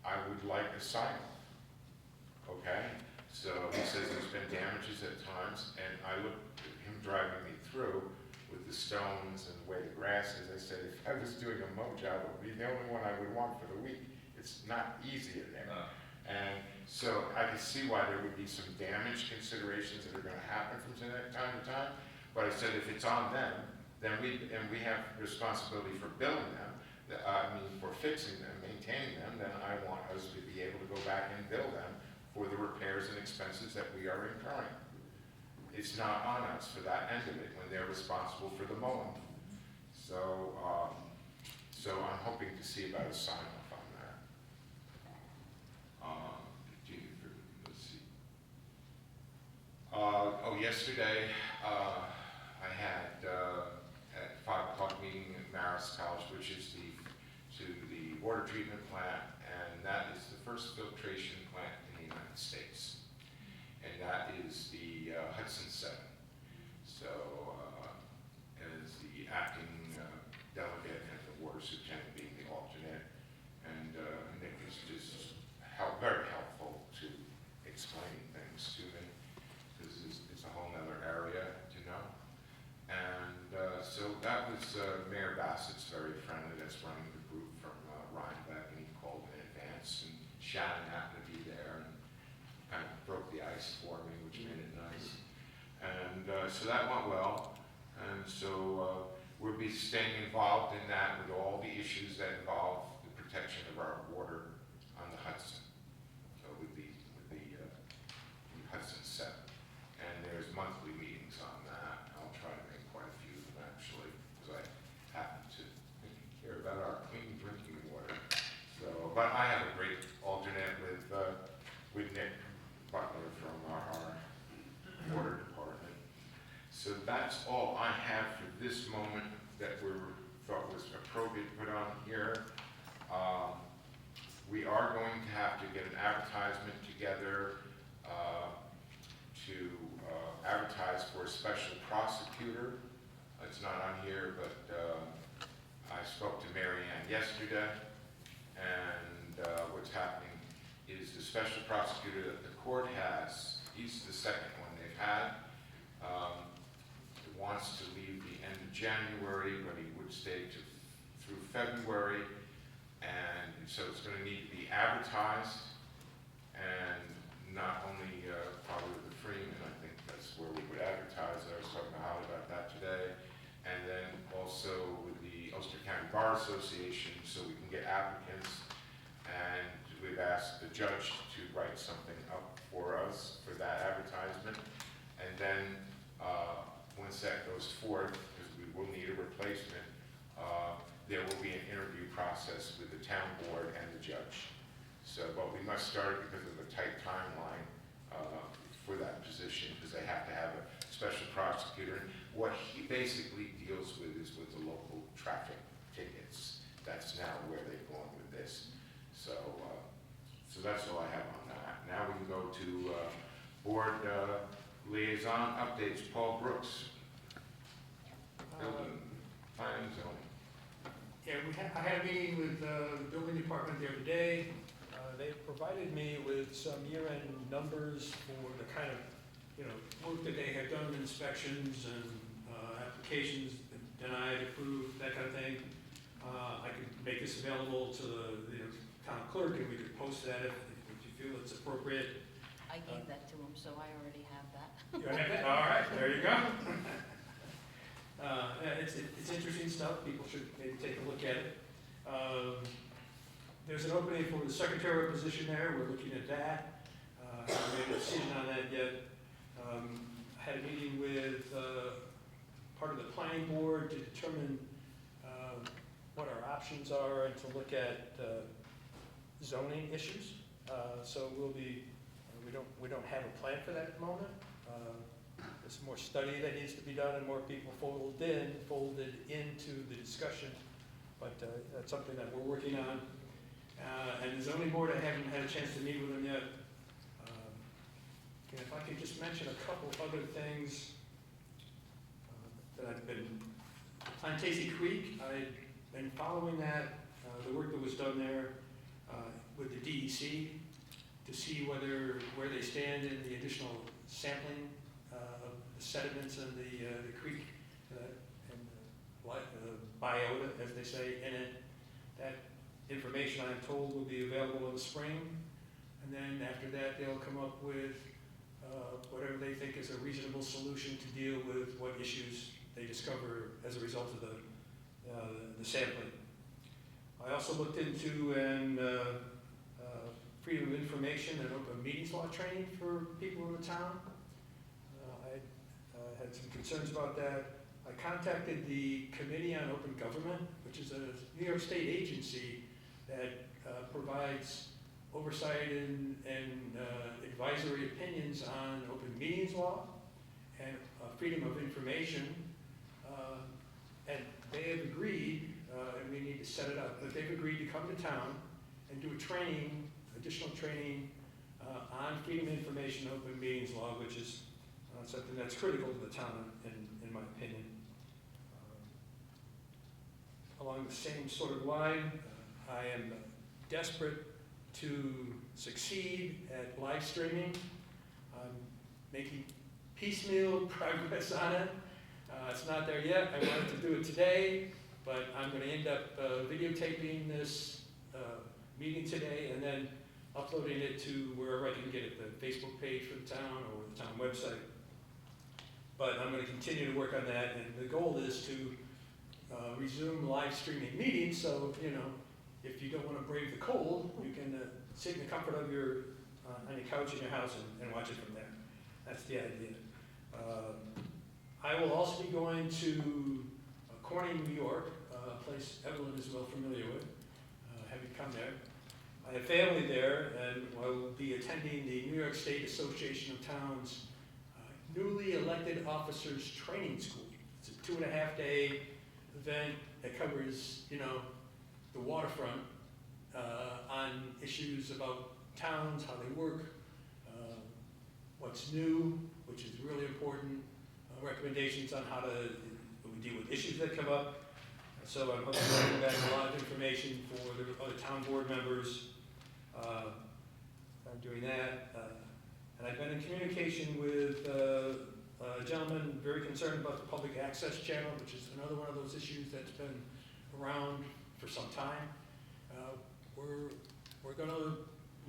I would like a sign off. Okay? So he says there's been damages at times, and I looked at him driving me through with the stones and the way the grass is. I said, if I was doing a mow job, it would be the only one I would want for the week. It's not easy in there. And so I could see why there would be some damage considerations that are gonna happen from time to time. But I said, if it's on them, then we have responsibility for billing them, for fixing them, maintaining them, then I want us to be able to go back and bill them for the repairs and expenses that we are incurring. It's not on us for that end of it when they're responsible for the mowing. So, so I'm hoping to see about a sign off on that. Let's see. Yesterday, I had at 5 o'clock meeting at Marist College, which is to the water treatment plant, and that is the first filtration plant in the United States. And that is the Hudson 7. So, as the acting delegate and the water superintendent being the alternate, and Nick is just very helpful to explaining things to me, because it's a whole nother area to know. And so that was Mayor Bassett's very friendly, that's running the group from Rhinebeck, and he called in advance, and Shannon happened to be there, and kind of broke the ice for me, which made it nice. And so that went well, and so we'll be staying involved in that with all the issues that involve the protection of our water on the Hudson. So with the Hudson 7. And there's monthly meetings on that. I'll try to make quite a few of them actually, because I happen to care about our clean drinking water. So, but I have a great alternate with Nick Butler from our water department. So that's all I have for this moment that we thought was appropriate to put on here. We are going to have to get an advertisement together to advertise for a special prosecutor. It's not on here, but I spoke to Mary Ann yesterday, and what's happening is the special prosecutor that the court has, he's the second one they've had, wants to leave the end of January, but he would stay through February, and so it's going to need to be advertised, and not only probably with the Freeman, I think that's where we would advertise. I was talking to Holly about that today, and then also with the Ulster County Bar Association, so we can get applicants, and we've asked the judge to write something up for us for that advertisement, and then once that goes forth, because we will need a replacement, there will be an interview process with the town board and the judge. So, but we must start it because of a tight timeline for that position, because they have to have a special prosecutor. And what he basically deals with is with the local traffic tickets. That's now where they're going with this. So, so that's all I have on that. Now we can go to board liaison updates. Paul Brooks, building, planning, zoning. Yeah, I had a meeting with the building department the other day. They provided me with some year-end numbers for the kind of, work that they have done, inspections and applications denied, approved, that kind of thing. I could make this available to the town clerk, and we could post that if you feel it's appropriate. I gave that to him, so I already have that. You have it? All right, there you go. It's interesting stuff. People should maybe take a look at it. There's an opening for the secretarial position there. We're looking at that. I haven't made a decision on that yet. I had a meeting with part of the planning board to determine what our options are and to look at zoning issues. So we don't have a plan for that at the moment. There's more study that needs to be done and more people folded into the discussion. But that's something that we're working on. And the zoning board, I haven't had a chance to meet with them yet. And if I could just mention a couple other things that I've been, Plantasy Creek, I've been following that, the work that was done there with the DEC to see where they stand in the additional sampling of the sediments in the creek and the biota, as they say, in it. That information, I'm told, will be available in the spring, and then after that they'll come up with whatever they think is a reasonable solution to deal with what issues they discover as a result of the sampling. I also looked into freedom of information and open meetings law training for people in the town. I had some concerns about that. I contacted the Committee on Open Government, which is a New York State agency that provides oversight and advisory opinions on open meetings law and freedom of information. And they have agreed, and we need to set it up, but they've agreed to come to town and do a training, additional training on freedom of information and open meetings law, which is something that's critical to the town, in my opinion. Along the same sort of line, I am desperate to succeed at live streaming. I'm making piecemeal progress on it. It's not there yet. I wanted to do it today, but I'm going to end up videotaping this meeting today and then uploading it to wherever I can get it, the Facebook page for the town or the town website. But I'm going to continue to work on that, and the goal is to resume live streaming meetings, so, if you don't want to brave the cold, you can sit in the comfort of on your couch in your house and watch it from there. That's the idea. I will also be going to Corning, New York, a place Evelyn is well familiar with, having come there. I have family there, and I will be attending the New York State Association of Towns newly elected officers training school. It's a 2.5-day event, that covers, the waterfront, on issues about towns, how they work, what's new, which is really important, recommendations on how to we deal with issues that come up. So I'm hoping to bring back a lot of information for the other town board members. I'm doing that. And I've been in communication with a gentleman very concerned about the public access channel, which is another one of those issues that's been around for some time. We're going to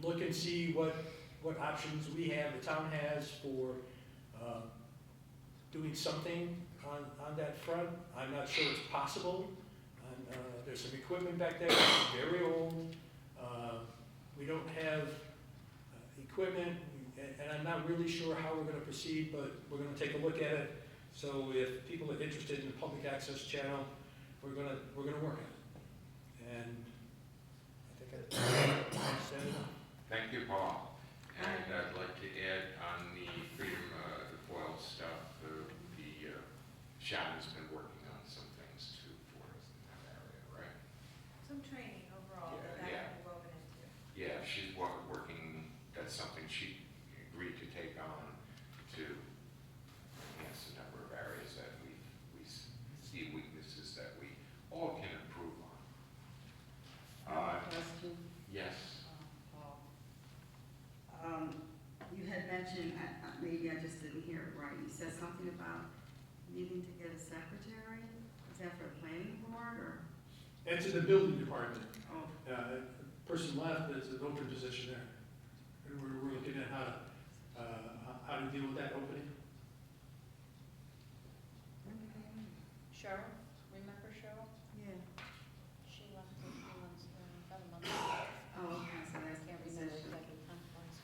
look and see what options we have, the town has for doing something on that front. I'm not sure it's possible. There's some equipment back there that's very old. We don't have equipment, and I'm not really sure how we're going to proceed, but we're going to take a look at it. So if people are interested in the public access channel, we're going to work on it. And I think I said enough. Thank you, Paul. And I'd like to add on the freedom of the foil stuff, Shannon's been working on some things too for us in that area, right? Some training overall Yeah, that that yeah. can be woven into. Yeah, she's working, that's something she agreed to take on to enhance the number of areas that we see weaknesses that we all can improve on. Question, Yes. Paul. You had mentioned, maybe I just didn't hear it right, you said something about needing to get a secretary? Is that for the planning board, or? It's in the building department. Oh, A person left, there's an open position there. And we're looking at how to deal with that opening. Cheryl, remember Cheryl? yeah. She left a few months, about a month ago. Oh, okay, so that's Can't the remember position. exactly the time it was.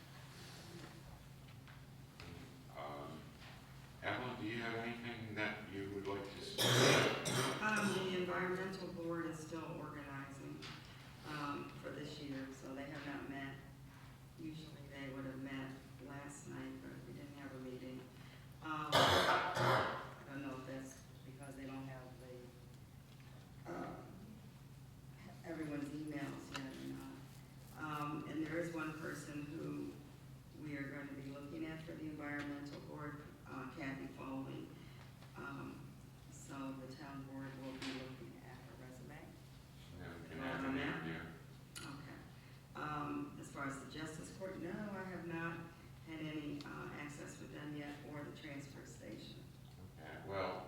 Ellen, do you have anything that you would like to say? The environmental board is still organizing, for this year, so they have not met. Usually they would have met last night, but we didn't have a meeting. I don't know if that's because they don't have the, everyone's emails yet or not. And there is one person who we are going to be looking at for the environmental board, Kathy Foley. So the town board will be looking at her resume. Yeah, we can have an interview. Okay. As far as the justice court, no, I have not had any access with them yet, or the transfer station. Okay, well,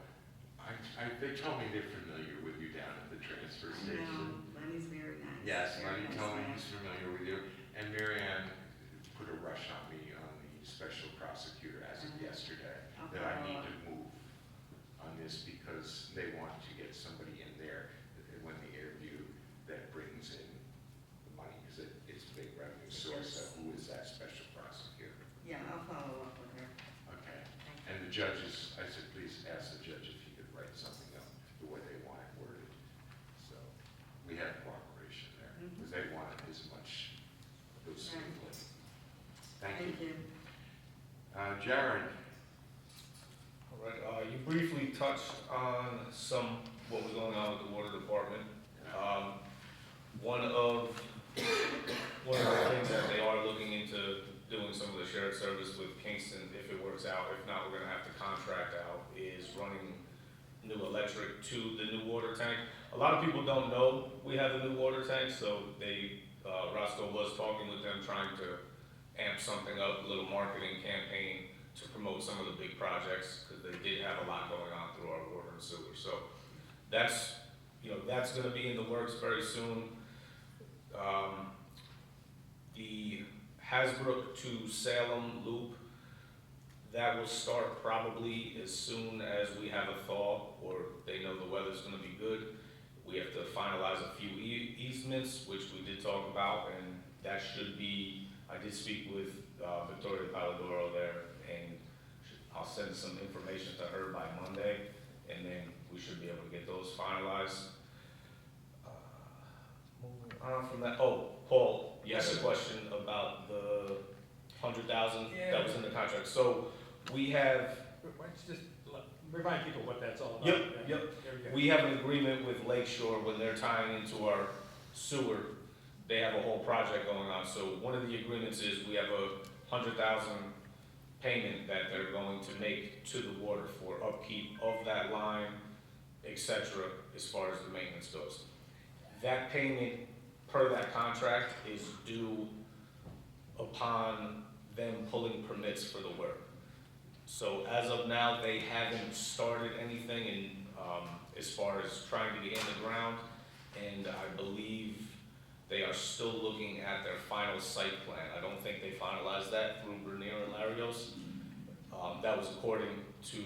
they told me they're familiar with you down at the transfer I know, station. Lenny's very nice. Yes, very Lenny nice told me man. he's familiar with you. And Mary Ann put a rush on me on the special prosecutor as of yesterday, that I need to move on this because they want to get somebody in there when the interview that brings in the money, because it's a big revenue source. So who is that special prosecutor? Yeah, I'll follow up with her. Okay. And the judges, I said, please ask the judge if he could write something up the way they want it worded. So we have cooperation there, because they want it as much go smoothly. Thank you. Jared, All right, you briefly touched on what was going on with the water department. One of the things that they are looking into doing some of the shared service with Kingston, if it works out. If not, we're gonna have to contract out, is running new electric to the new water tank. A lot of people don't know we have a new water tank, so Roscoe was talking with them, trying to amp something up, a little marketing campaign to promote some of the big projects, because they did have a lot going on through our water and sewer. So that's gonna be in the works very soon. The Hasbrook to Salem loop, that will start probably as soon as we have a thaw, or they know the weather's gonna be good. We have to finalize a few easements, which we did talk about, and that should be, I did speak with Victoria Palladoro there, and I'll send some information to her by Monday, and then we should be able to get those finalized. Moving on from that, Paul, you asked a question about the 100,000 that was in the contract. So we have, Why don't you just remind people what that's all about. Yep, Yeah, yep. there we go. We have an agreement with Lakeshore when they're tying into our sewer. They have a whole project going on. So one of the agreements is we have a $100,000 payment that they're going to make to the water for upkeep of that line, etc., as far as the maintenance goes. That payment, per that contract, is due upon them pulling permits for the work. So as of now, they haven't started anything in, as far as trying to get in the ground, and I believe they are still looking at their final site plan. I don't think they finalized that through Bernier and Larios. That was according to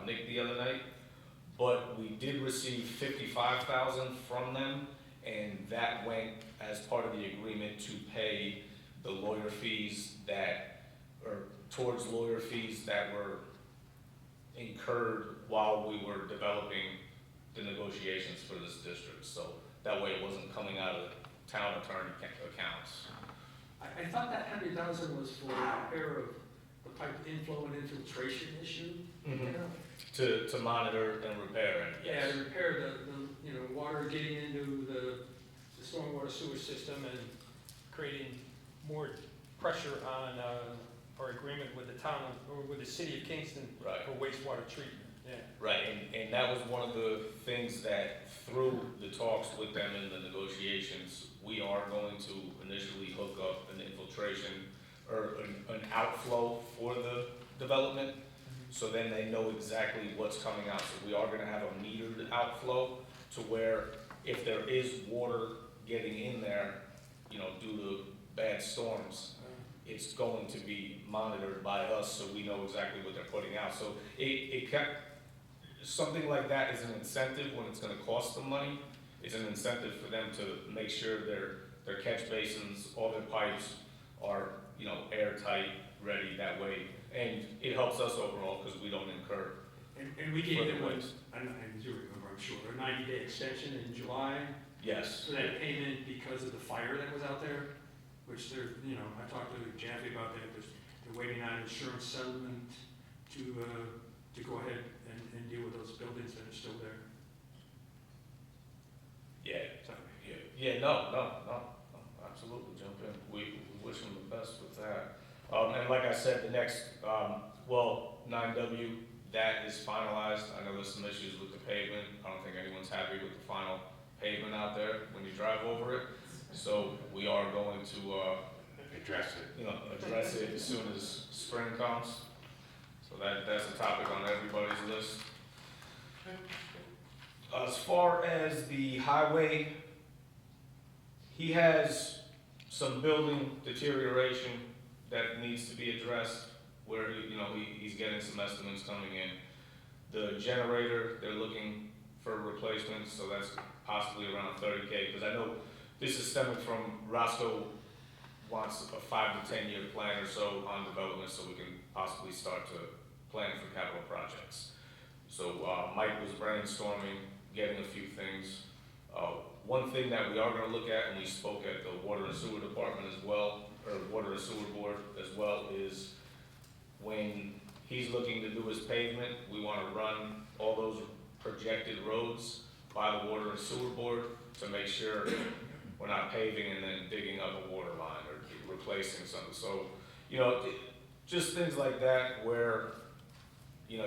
Nick the other night. But we did receive $55,000 from them, and that went as part of the agreement to pay the lawyer fees towards lawyer fees that were incurred while we were developing the negotiations for this district. So that way it wasn't coming out of the town attorney accounts. I thought that $100,000 was for repair of the pipe inflow and infiltration issue. Mhm. You know? To monitor and repair it, Yeah, yes. to repair the water getting into the stormwater sewer system and creating more pressure on, our agreement with the town, or with the city of Kingston Right. for wastewater treatment, yeah. Right, and that was one of the things that through the talks with them in the negotiations, we are going to initially hook up an infiltration or an outflow for the development. So then they know exactly what's coming out. So we are gonna have a metered outflow to where if there is water getting in there, due to bad storms, it's going to be monitored by us so we know exactly what they're putting out. So something like that is an incentive when it's gonna cost them money. It's an incentive for them to make sure their catch basins, all their pipes are, airtight, ready that way. And it helps us overall because we don't incur. And we gave further them, waste. and you remember, I'm sure, a 90-day extension in July Yes. for that payment because of the fire that was out there, which I talked to Jaffe about that, they're waiting on insurance settlement to go ahead and deal with those buildings that are still there. Yeah. So, Yeah, no, absolutely, jump in. We wish them the best with that. And like I said, the next, 9W, that is finalized. I know there's some issues with the pavement. I don't think anyone's happy with the final pavement out there when you drive over it. So we are going to, Address it. address it as soon as spring comes. So that's a topic on everybody's list. As far as the highway, he has some building deterioration that needs to be addressed, where he's getting some estimates coming in. The generator, they're looking for replacements, so that's possibly around $30K, because I know this is stemming from Roscoe wants a 5 to 10 year plan or so on development, so we can possibly start to plan for capital projects. So Mike was brainstorming, getting a few things. One thing that we are going to look at, and we spoke at the Water and Sewer Department as well, or Water and Sewer Board as well, is when he's looking to do his pavement, we want to run all those projected roads by the Water and Sewer Board to make sure we're not paving and then digging up a water line or replacing something. So, just things like that where, you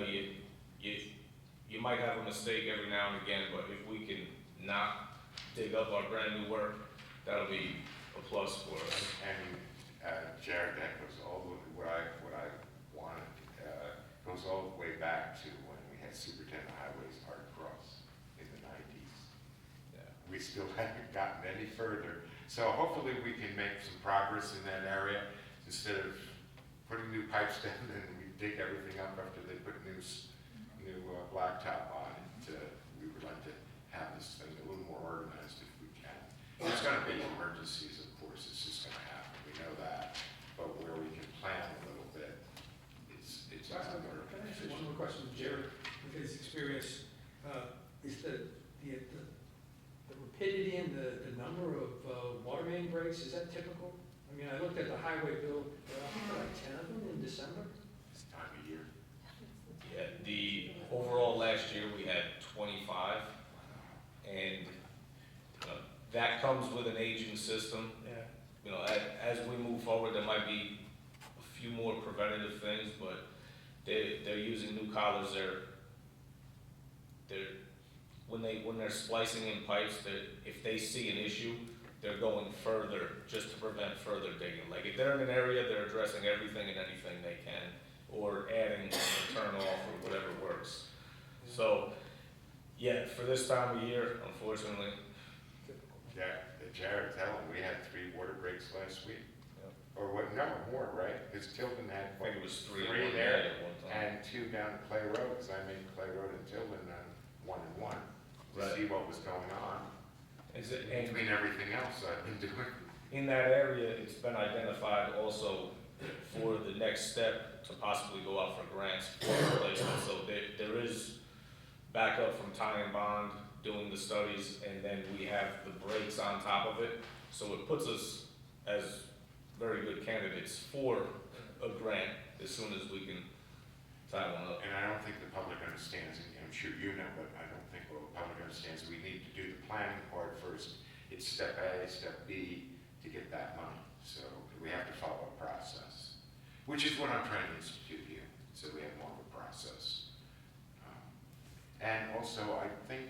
might have a mistake every now and again, but if we can not dig up our brand new work, that'll be a plus for us. And Jared, that goes all the way, what I wanted, goes all the way back to when we had Superintendent of Highways Art Cross in the 90s. Yeah. We still haven't gotten any further. So hopefully we can make some progress in that area. Instead of putting new pipes down and we dig everything up after they put new blacktop on it, we would like to have this thing a little more organized if we can. There's going to be emergencies, of course, it's just going to happen, we know that. But where we can plan a little bit, it's another. Can I ask you one more question, Jared? With his experience, is the rapidity and the number of water main breaks, is that typical? I mean, I looked at the highway bill, there are like 10 of them in December. This time of year. Yeah, the overall last year we had 25, and that comes with an aging system. Yeah. As we move forward, there might be a few more preventative things, but they're using new collars. When they're splicing in pipes, if they see an issue, they're going further just to prevent further digging. Like if they're in an area, they're addressing everything and anything they can, or adding a turn off or whatever works. So, yeah, for this time of year, unfortunately, Yeah, Jared, tell him, we had 3 water breaks last week. Yeah. Or what, no, more, right? Because Tilden had I think it was 3 three in one there day at one time. and 2 down at Clay Road, because I made Clay Road and Tilden 1 and 1 to Right. see what was going on And between everything else I've been doing. in that area, it's been identified also for the next step to possibly go out for grants for replacement. So there is backup from Ty and Bond doing the studies, and then we have the breaks on top of it. So it puts us as very good candidates for a grant as soon as we can tie one up. And I don't think the public understands, and I'm sure you know, but I don't think the public understands, we need to do the planning part first. It's step A, step B to get that money. So we have to follow a process, which is what I'm trying to institute here, so we have more of a process. And also, I think,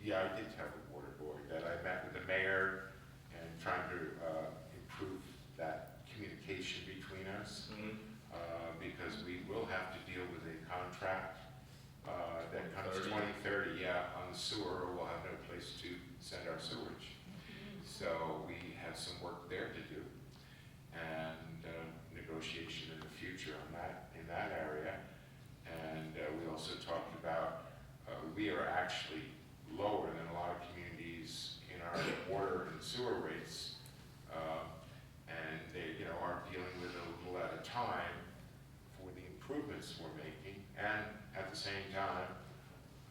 yeah, I did tell the water board that I met with the mayor and trying to improve that communication between us. Mhm. Because we will have to deal with a contract that comes 30. 2030, yeah, on the sewer, or we'll have no place to send our sewage. So we have some work there to do, and negotiation in the future on that, in that area. And we also talked about, we are actually lower than a lot of communities in our water and sewer rates. And they, are dealing with a little at a time for the improvements we're making. And at the same time,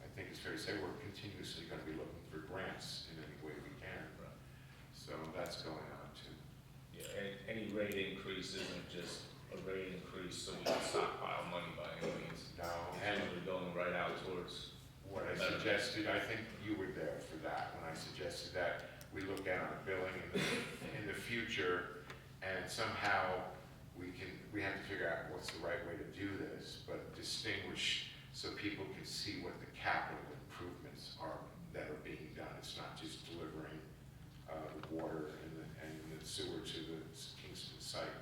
I think it's fair to say we're continuously going to be looking for grants in any way we can. So that's going on too. Yeah, any rate increase isn't just a rate increase so we can stockpile money by any means. No, It's and usually going right out towards what I suggested, I think you were there for that, when I suggested that we look at our billing in the future, and somehow we have to figure out what's the right way to do this, but distinguish so people can see what the capital improvements are that are being done. It's not just delivering the water and the sewer to the Kingston site,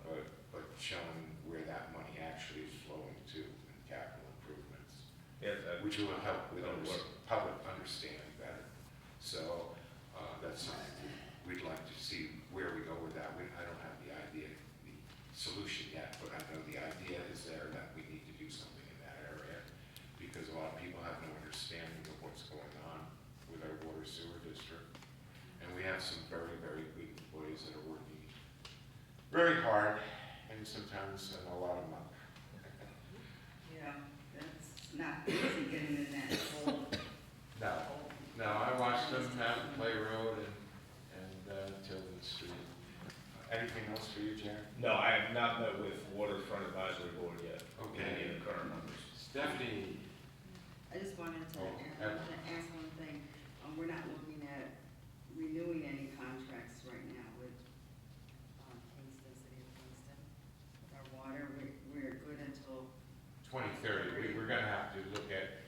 but showing where that money actually is flowing to in capital improvements. Yeah, Which will help with that'll work. public understanding better. So that's something we'd like to see where we go with that. I don't have the solution yet, but I know the idea is there that we need to do something in that area, because a lot of people have no understanding of what's going on with our water sewer district. And we have some very, very good employees that are working very hard, and sometimes in a lot of muck. Yeah, that's not easy getting in that hole. No, I watched them out in Clay Road and Tilden Street. Anything else for you, Jared? No, I have not met with Waterfront Advisory Board yet. Okay. Any of the current members. Stephanie, I just wanted to Oh, ask one thing. We're not looking at renewing any contracts right now with Kingston, City of Kingston. With our water, we're good until 2030, we're gonna have to look at,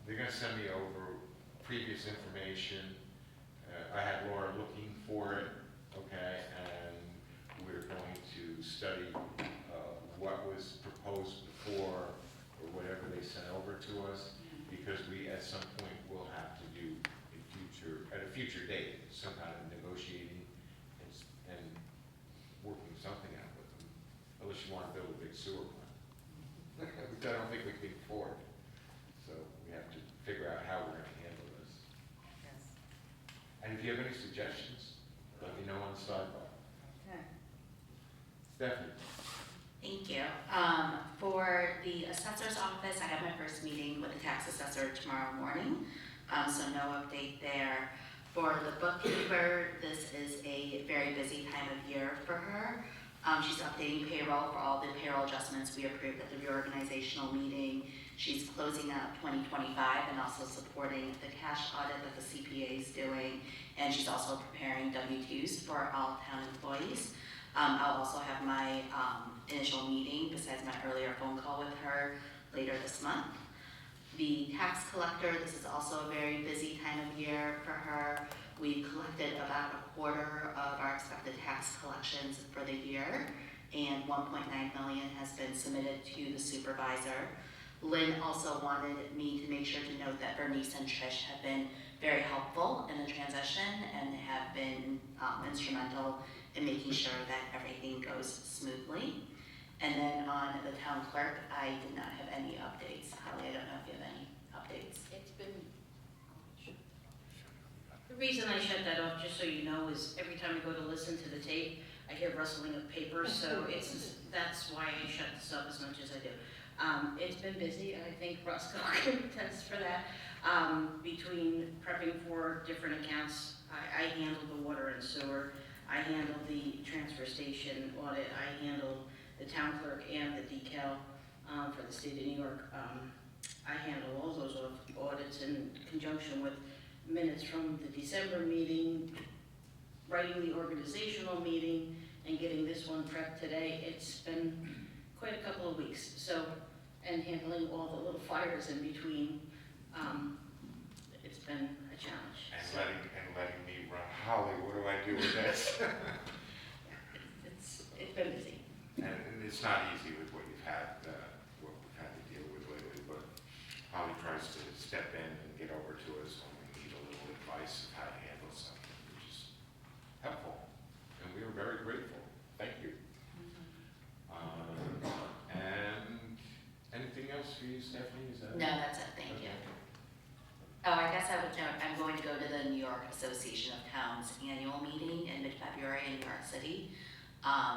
they're gonna send me over previous information. I had Laura looking for it, okay, and we're going to study what was proposed before, or whatever they sent over to us, because we, at some point, will have to do at a future date, some kind of negotiating and working something out with them, unless you want to build a big sewer plant. Which I don't think we can afford. So we have to figure out how we're gonna handle this. yes. And if you have any suggestions, let me know on the sidebar. Okay. Stephanie? Thank you. For the assessor's office, I have my first meeting with the tax assessor tomorrow morning, so no update there. For the bookkeeper, this is a very busy time of year for her. She's updating payroll for all the payroll adjustments we approved at the reorganizational meeting. She's closing out 2025 and also supporting the cash audit that the CPA is doing. And she's also preparing W-2s for all town employees. I'll also have my initial meeting, besides my earlier phone call with her, later this month. The tax collector, this is also a very busy time of year for her. We collected about a quarter of our expected tax collections for the year, and 1.9 million has been submitted to the supervisor. Lynn also wanted me to make sure to note that Bernice and Trish have been very helpful in the transition and have been instrumental in making sure that everything goes smoothly. And then on the town clerk, I did not have any updates. Holly, I don't know if you have any updates. It's been, the reason I shut that off, just so you know, is every time I go to listen to the tape, I hear rustling of papers, so that's why I shut this up as much as I do. It's been busy, and I think Russ can attest for that. Between prepping for different accounts, I handle the water and sewer, I handle the transfer station audit, I handle the town clerk and the decal for the state of New York. I handle all those audits in conjunction with minutes from the December meeting, writing the organizational meeting, and getting this one prepped today. It's been quite a couple of weeks, so, and handling all the little fires in between. It's been a challenge. And So, letting me run, Holly, what do I do with this? it's been busy. And it's not easy with what you've had, what we've had to deal with lately, but Holly tries to step in and get over to us when we need a little advice of how to handle something, which is helpful. And we are very grateful. Thank you. And anything else for you, Stephanie? Is that No, that's it, thank you. Oh, I guess I would note, I'm going to go to the New York Association of Towns annual meeting in mid-February in New York City,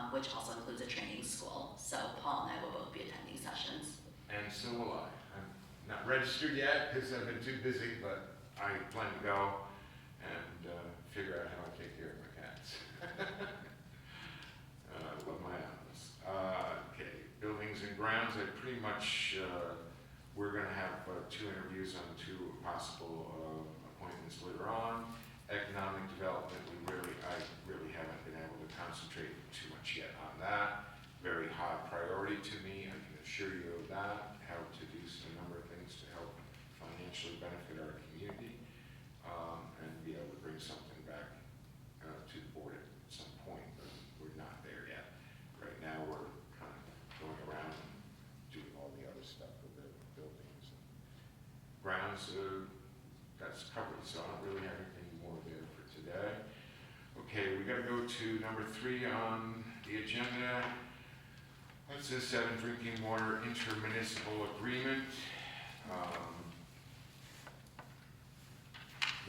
which also includes a training school. So Paul and I will both be attending sessions. And so will I. I'm not registered yet because I've been too busy, but I plan to go and figure out how to take care of my cats. I love my animals. Okay, buildings and grounds, I pretty much, we're going to have 2 interviews on 2 possible appointments later on. Economic development, I really haven't been able to concentrate too much yet on that. Very high priority to me, I can assure you of that. How to do a number of things to help financially benefit our community and be able to bring something back to the board at some point, but we're not there yet. Right now, we're kind of going around and doing all the other stuff with the buildings and grounds. That's covered, so I don't really have anything more there for today. Okay, we got to go to number 3 on the agenda. That's the 7 drinking water intermunicipal agreement.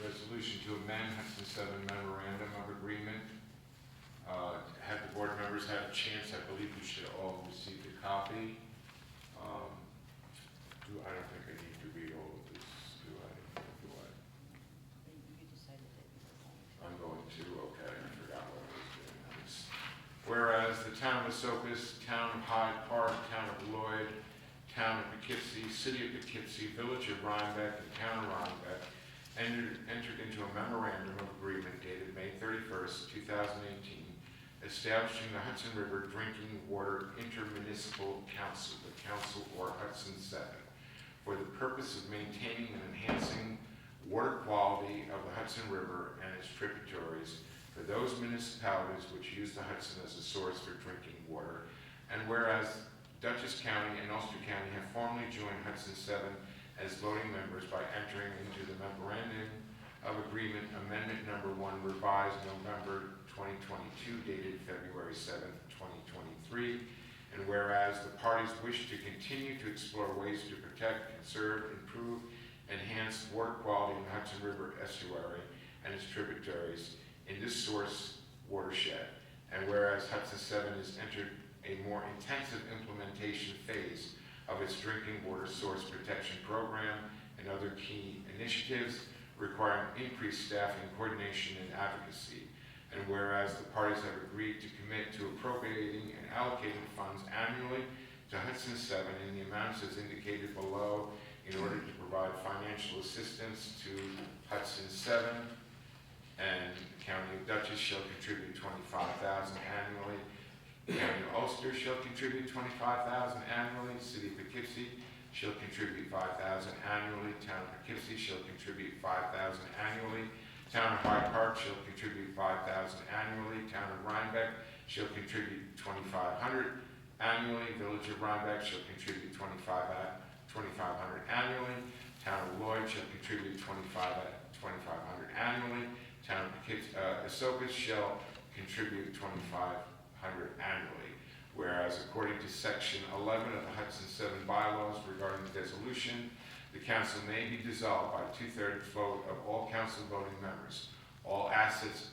Resolution to amend Hudson 7 memorandum of agreement. Have the board members had a chance? I believe you should all receive a copy. I don't think I need to read all of this, do I? I'm going to, okay, I forgot what I was doing on this. Whereas the town of Esopus, town of Hyde Park, town of Lloyd, town of Poughkeepsie, city of Poughkeepsie, village of Rhinebeck, and town of Rhinebeck entered into a memorandum of agreement dated May 31st, 2018, establishing the Hudson River Drinking Water Intermunicipal Council, the Council or Hudson 7, for the purpose of maintaining and enhancing water quality of the Hudson River and its tributaries for those municipalities which use the Hudson as a source for drinking water. And whereas Dutchess County and Ulster County have formally joined Hudson 7 as voting members by entering into the Memorandum of Agreement Amendment Number 1 revised November 2022 dated February 7th, 2023. And whereas the parties wish to continue to explore ways to protect, conserve, improve, enhance water quality in the Hudson River estuary and its tributaries in this source watershed. And whereas Hudson 7 has entered a more intensive implementation phase of its drinking water source protection program and other key initiatives requiring increased staffing, coordination, and advocacy. And whereas the parties have agreed to commit to appropriating and allocating funds annually to Hudson 7 in the amounts as indicated below in order to provide financial assistance to Hudson 7, and the County of Dutchess shall contribute $25,000 annually. The County of Ulster shall contribute $25,000 annually. City of Poughkeepsie shall contribute $5,000 annually. Town of Poughkeepsie shall contribute $5,000 annually. Town of Hyde Park shall contribute $5,000 annually. Town of Rhinebeck shall contribute $2,500 annually. Village of Rhinebeck shall contribute $2,500 annually. Town of Lloyd shall contribute $2,500 annually. Town of Esopus shall contribute $2,500 annually. Whereas according to Section 11 of the Hudson 7 bylaws regarding the dissolution, the council may be dissolved by 2/3 vote of all council voting members. All assets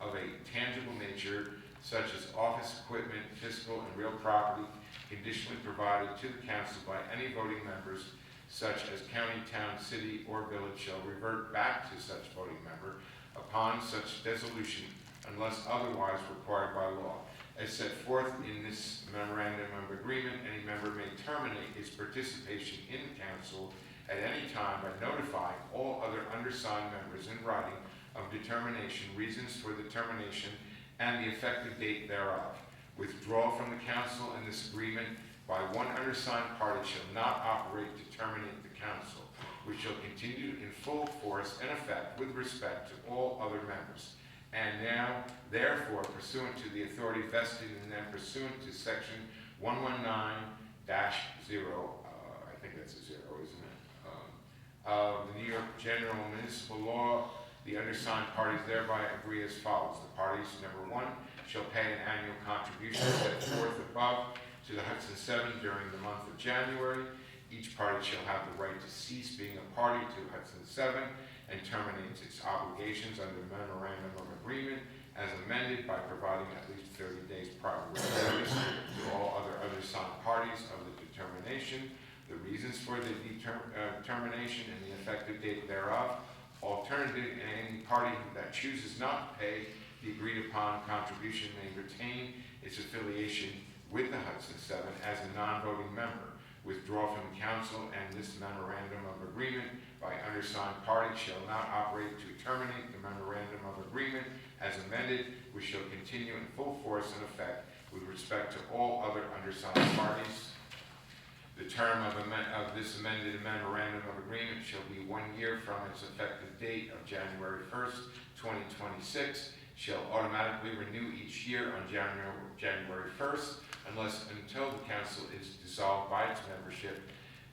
of a tangible nature, such as office equipment, physical and real property, conditionally provided to the council by any voting members, such as county, town, city, or village, shall revert back to such voting member upon such dissolution, unless otherwise required by law. As set forth in this memorandum of agreement, any member may terminate his participation in the council at any time by notifying all other undersigned members in writing of determination, reasons for the termination, and the effective date thereof. Withdrawal from the council in this agreement by one undersigned party shall not operate to terminate the council, which shall continue in full force and effect with respect to all other members. And now, therefore, pursuant to the authority vested in them pursuant to Section 119-0, I think that's a 0, isn't it? Of the New York General Municipal Law, the undersigned parties thereby agree as follows. The parties, number 1, shall pay an annual contribution set forth above to the Hudson 7 during the month of January. Each party shall have the right to cease being a party to Hudson 7 and terminates its obligations under the memorandum of agreement as amended by providing at least 30 days prior notice to all other undersigned parties of the determination, the reasons for the termination, and the effective date thereof. Alternative, any party that chooses not to pay the agreed upon contribution may retain its affiliation with the Hudson 7 as a non-voting member. Withdraw from the council and this memorandum of agreement by undersigned party shall not operate to terminate the memorandum of agreement as amended, which shall continue in full force and effect with respect to all other undersigned parties. The term of this amended memorandum of agreement shall be 1 year from its effective date of January 1st, 2026, shall automatically renew each year on January 1st, unless until the council is dissolved by its membership.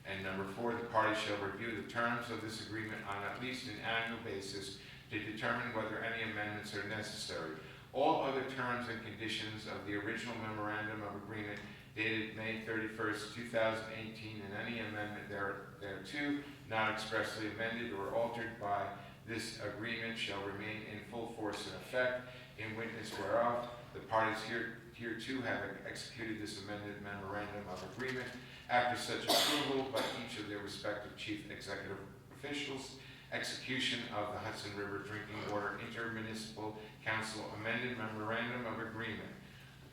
And number 4, the parties shall review the terms of this agreement on at least an annual basis to determine whether any amendments are necessary. All other terms and conditions of the original memorandum of agreement dated May 31st, 2018, and any amendment thereto not expressly amended or altered by this agreement shall remain in full force and effect. In witness whereof, the parties hereto have executed this amended memorandum of agreement after such approval by each of their respective chief executive officials. Execution of the Hudson River Drinking Water Intermunicipal Council amended memorandum of agreement.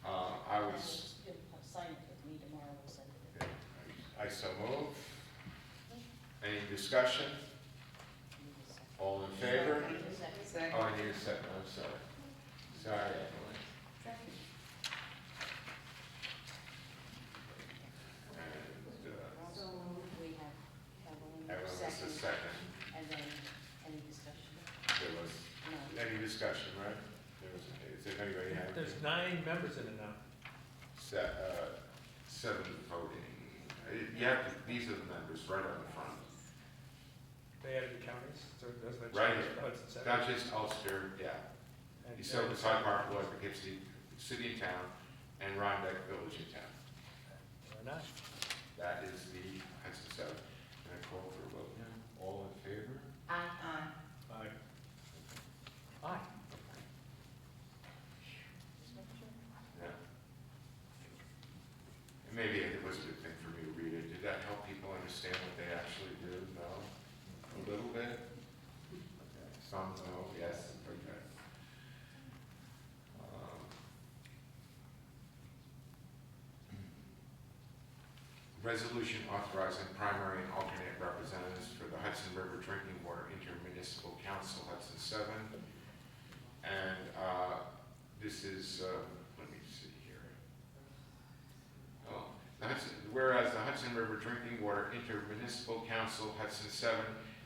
I would Sign it with me tomorrow, we'll send it. I so move. Any discussion? All in favor? Second. Oh, I need a second, I'm sorry. Sorry, Emily. And, So we have Evelyn Evelyn was the second, second. and then any discussion? There was, No. any discussion, right? There was, is there anybody have? There's 9 members in it now. 7 voting. You have to, these are the members right on the front. They added the counties, so it doesn't. Right here. Hudson 7. Dutchess, Ulster, yeah. And- Esopus, Hyde Park, Lloyd, Poughkeepsie, City and Town, and Rhinebeck Village and Town. Why not? That is the Hudson 7. And I call for a vote now. All in favor? Aye. Aye. Aye. Yeah. And maybe it was a good thing for me to read it. Did that help people understand what they actually do? No? A little bit? Okay. Some, no, yes, okay. resolution authorizing primary and alternate representatives for the Hudson River Drinking Water Intermunicipal Council, Hudson 7. And this is, let me see here. Oh, whereas the Hudson River Drinking Water Intermunicipal Council, Hudson 7,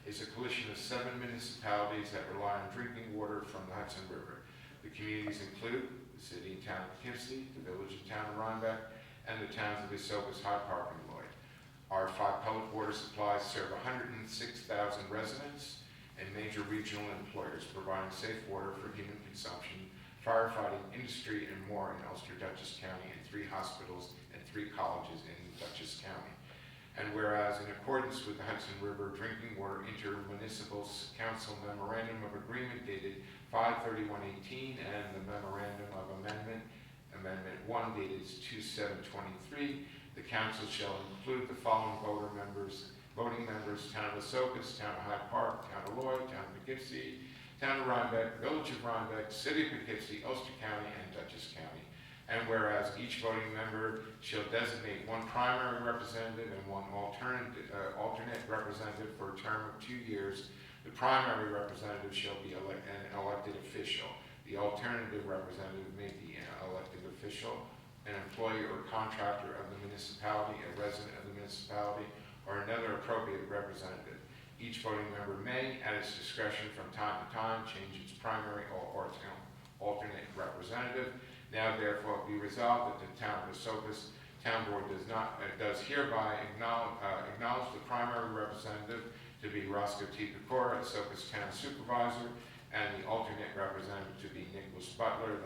is a coalition of 7 municipalities that rely on drinking water from the Hudson River. The communities include the city and town of Poughkeepsie, the village and town of Rhinebeck, and the towns of Esopus, Hyde Park, and Lloyd. Our 5 public water supplies serve 106,000 residents and major regional employers, providing safe water for human consumption, firefighting, industry, and more in Ulster, Dutchess County, and 3 hospitals and 3 colleges in Dutchess County. And whereas in accordance with the Hudson River Drinking Water Intermunicipal Council Memorandum of Agreement dated 5/31/18 and the Memorandum of Amendment 1 dated 2/7/23, the council shall include the following voting members, town of Esopus, town of Hyde Park, town of Lloyd, town of Poughkeepsie, town of Rhinebeck, village of Rhinebeck, city of Poughkeepsie, Ulster County, and Dutchess County. And whereas each voting member shall designate 1 primary representative and 1 alternate representative for a term of 2 years, the primary representative shall be an elected official. The alternative representative may be an elected official, an employee or contractor of the municipality, a resident of the municipality, or another appropriate representative. Each voting member may, at its discretion from time to time, change its primary or alternate representative. Now therefore be resolved that the town of Esopus Town Board does hereby acknowledge the primary representative to be Roscoe T. Pecora, Esopus Town Supervisor, and the alternate representative to be Nicholas Butler,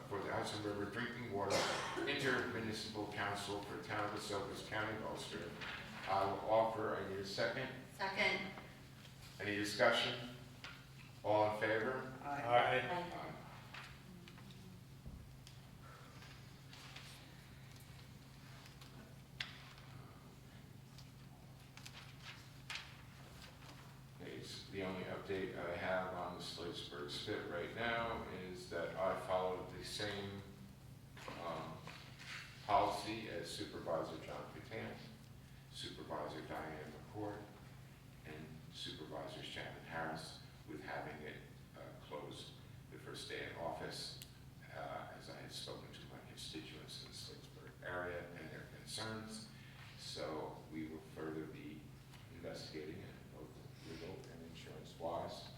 for the Hudson River Drinking Water Intermunicipal Council for the town of Esopus, County of Ulster. I will offer, I need a second. Second. Any discussion? All in favor? Aye. The only update I have on the Slatesburg spit right now is that I followed the same policy as Supervisor John Patan, Supervisor Diane McCord, and Supervisors Shannon Harris, with having it closed the first day in office, as I had spoken to my constituents in the Slatesburg area and their concerns. So we will further be investigating it, both legal and insurance-wise,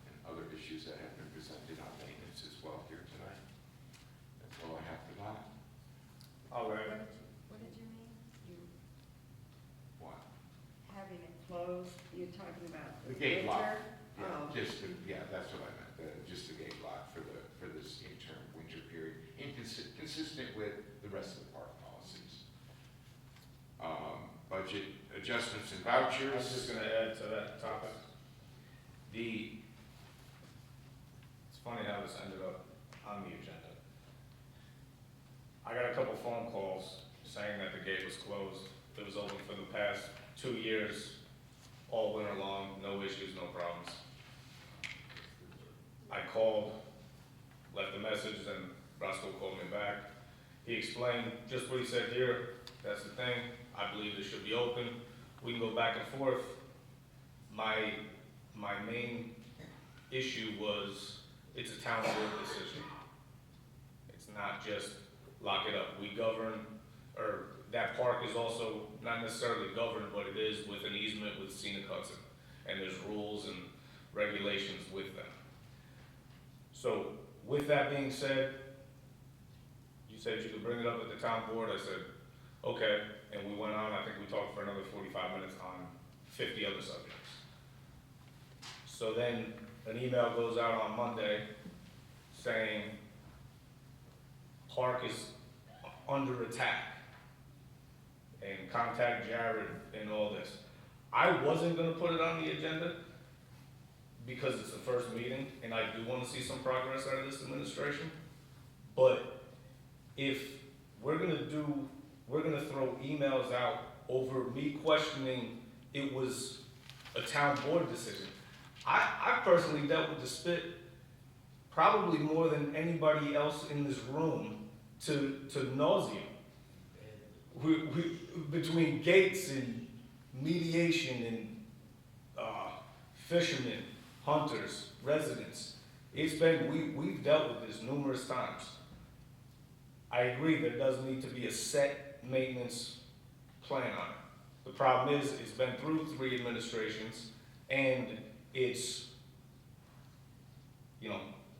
and other issues that have been presented on maintenance as well here tonight. That's all I have for that. All right. What did you mean? What? Having it closed, you're talking about The gate lock. winter? Yeah, Oh. that's what I meant, just the gate lock for this interim winter period, consistent with the rest of the park policies. Budget adjustments and I was vouchers. just gonna add to that topic. It's funny how this ended up on the agenda. I got a couple phone calls saying that the gate was closed. It was open for the past 2 years, all winter long, no issues, no problems. I called, left a message, and Roscoe called me back. He explained just what he said here. That's the thing. I believe it should be open. We can go back and forth. My main issue was it's a town board decision. It's not just lock it up. We govern, or that park is also not necessarily governed, but it is with an easement with Scenic Hudson. And there's rules and regulations with them. So with that being said, you said you could bring it up at the town board. I said, okay. And we went on, I think we talked for another 45 minutes on 50 other subjects. So then an email goes out on Monday saying park is under attack and contact Jared and all this. I wasn't gonna put it on the agenda because it's the first meeting and I do wanna see some progress out of this administration. But if we're gonna throw emails out over me questioning it was a town board decision. I personally dealt with the spit probably more than anybody else in this room to nauseam. between gates and mediation and fishermen, hunters, residents, we've dealt with this numerous times. I agree there does need to be a set maintenance plan on it. The problem is, it's been through 3 administrations, and it's,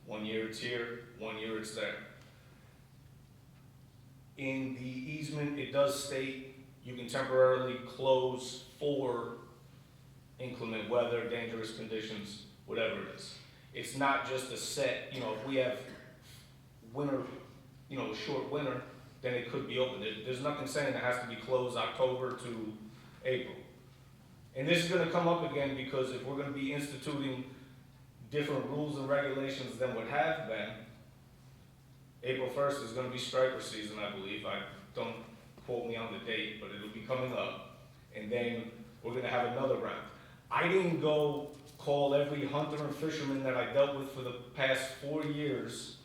1 year it's here, 1 year it's there. In the easement, it does state you can temporarily close for inclement weather, dangerous conditions, whatever it is. It's not just a set, if we have winter, a short winter, then it could be open. There's nothing saying it has to be closed October to April. And this is gonna come up again because if we're gonna be instituting different rules and regulations than what have been, April 1st is gonna be striper season, I believe. Don't quote me on the date, but it'll be coming up. And then we're gonna have another round. I didn't go call every hunter and fisherman that I dealt with for the past 4 years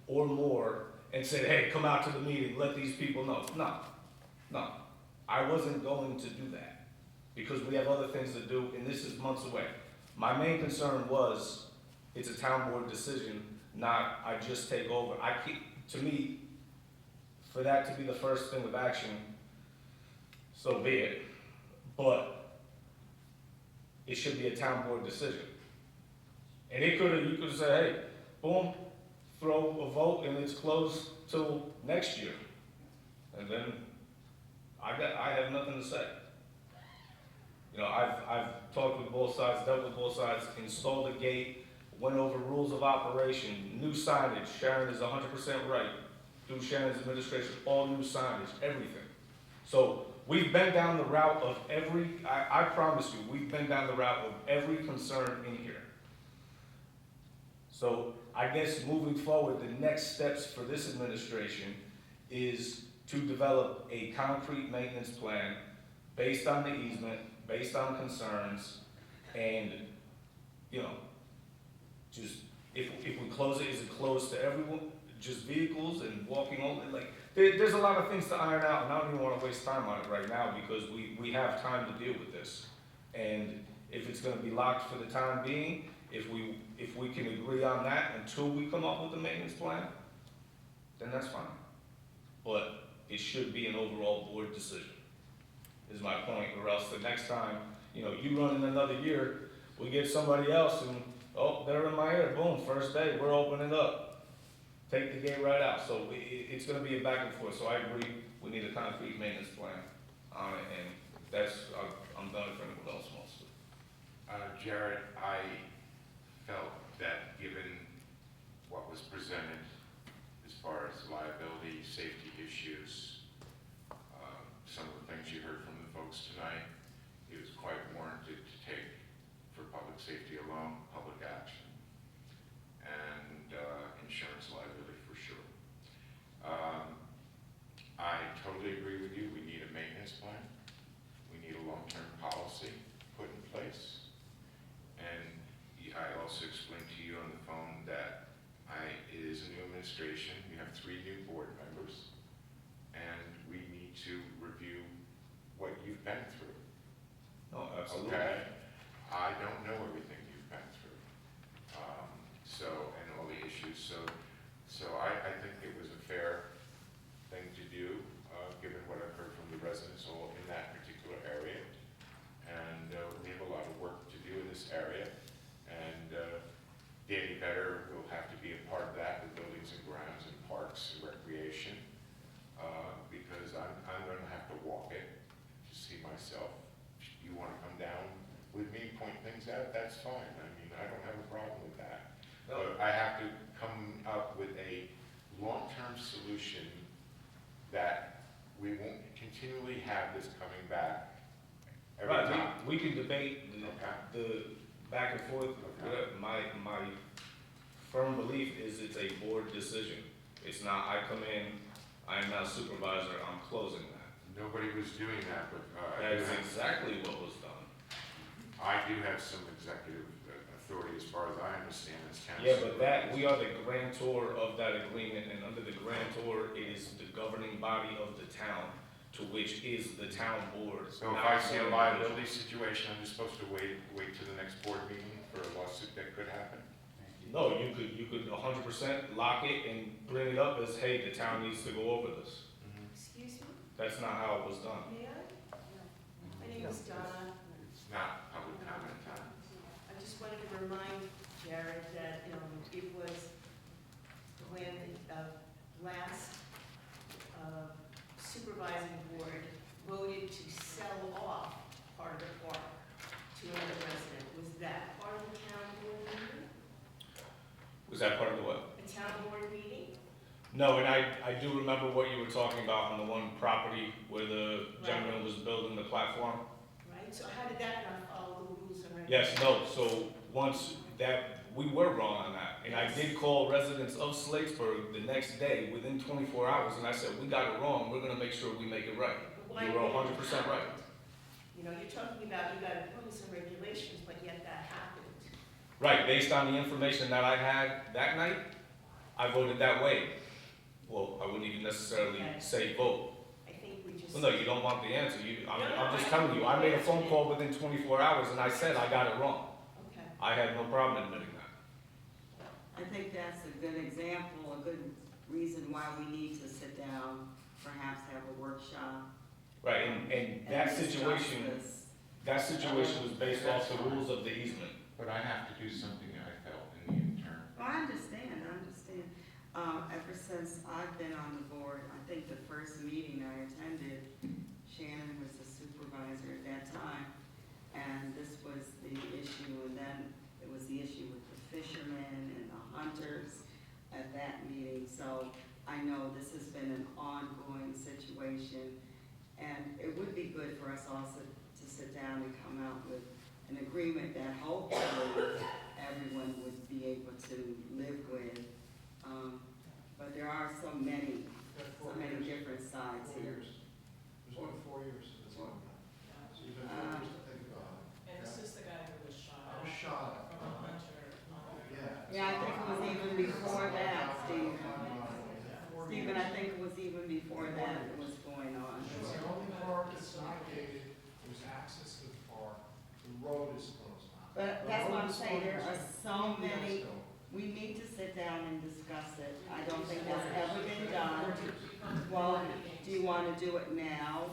or more and said, hey, come out to the meeting, let these people know. No, I wasn't going to do that because we have other things to do and this is months away. My main concern was it's a town board decision, not I just take over. To me, for that to be the first thing of action, so be it. But it should be a town board decision. And you could have said, hey, boom, throw a vote and it's closed till next year. And then I have nothing to say. I've talked with both sides, dealt with both sides, installed a gate, went over rules of operation, new signage. Sharon is 100% right. Through Sharon's administration, all new signage, everything. So we've been down the route of I promise you, we've been down the route of every concern in here. So I guess moving forward, the next steps for this administration is to develop a concrete maintenance plan based on the easement, based on concerns, and, just, if we close it, is it closed to everyone, just vehicles and walking only? There's a lot of things to iron out, and I don't even want to waste time on it right now because we have time to deal with this. And if it's going to be locked for the time being, if we can agree on that until we come up with a maintenance plan, then that's fine. But it should be an overall board decision, is my point, or else the next time, you run in another year, we get somebody else and, oh, they're in my ear, boom, first day, we're opening up. Take the gate right out. So it's gonna be a back and forth, so I agree, we need a concrete maintenance plan on it, and I'm done if anyone else wants to. Jared, I felt that given what was presented as far as liability, safety issues, some of the things you heard from the folks tonight, it was quite warranted to take, for public safety alone, public action and insurance liability for sure. I totally agree with you. We need a maintenance plan. We need a long-term policy put in place. And I also explained to you on the phone that it is a new administration. You have 3 new board members, and we need to review what you've been through. No, absolutely. Okay? I don't know everything you've been through, and all the issues. So I think it was a fair thing to do, given what I've heard from the residents all in that particular area. And we have a lot of work to do in this area. And Danny Better will have to be a part of that with buildings and grounds and parks and recreation, because I'm going to have to walk it to see myself. You want to come down with me, point things out, that's fine. I mean, I don't have a problem with that. But I have to come up with a long-term solution that we won't continually have this coming back every time. We can debate the back and forth. Okay. My firm belief is it's a board decision. It's not, I come in, I'm now supervisor, I'm closing that. Nobody was doing that, but That is exactly what was done. I do have some executive authority as far as I understand as council. Yeah, but we are the grantor of that agreement, and under the grantor, it is the governing body of the town. to which is the town board. So if not I see a the liability situation, I'm just supposed to wait to the next board meeting for a lawsuit that could happen? No, you could 100% lock it and bring it up as, hey, the town needs to go over this. Excuse me, That's not how it was done. may I? My name is Donna. It's not public comment time. I just wanted to remind Jared that it was when last supervising board voted to sell off part of the park to another resident. Was that part of the town board meeting? Was that part of the what? A town board meeting? No, and I do remember what you were talking about on the one property where the gentleman was building the platform. Right, so how did that not follow the rules and Yes, regulations? no, so once that, we were wrong on that. And I did call residents of Slatesburg the next day, within 24 hours, and I said, we got it wrong, we're gonna make sure we make it right. But why You were didn't 100% right. You know, you're talking about you got rules and regulations, but yet that happened. Right, based on the information that I had that night, I voted that way. Well, I wouldn't even necessarily Okay. say vote. I think we just. Well, no, you don't want the answer. No, I'm just I- telling you, I made a phone call within 24 hours and I said I got it wrong. Okay. I had no problem admitting that. I think that's a good example, a good reason why we need to sit down, perhaps have a workshop. Right, and that discuss situation, this. that situation was based off the rules of the easement. But I have to do something I felt in the interim. Oh, I understand, I understand. Ever since I've been on the board, I think the first meeting I attended, Shannon was the supervisor at that time, and this was the issue, and then it was the issue with the fishermen and the hunters at that meeting. So I know this has been an ongoing situation, and it would be good for us also to sit down and come out with an agreement that hopefully everyone would be able to live with. But there are so many different sides 4 here. years. There's only 4 years to this one. So you've been 4 years to think about it. And this is the guy who was shot. I was shot at. From a hunter. Yeah. Yeah, I think it was even before that, Stephen. Stephen, I think it was even before that it was going on. It's the only park that's not gated, there's access to the park, the road is closed now. But The that's road what I'm is saying, there closed. are so many, we need to sit down and discuss it. I don't think that's ever been done. Well, do you want to do it now?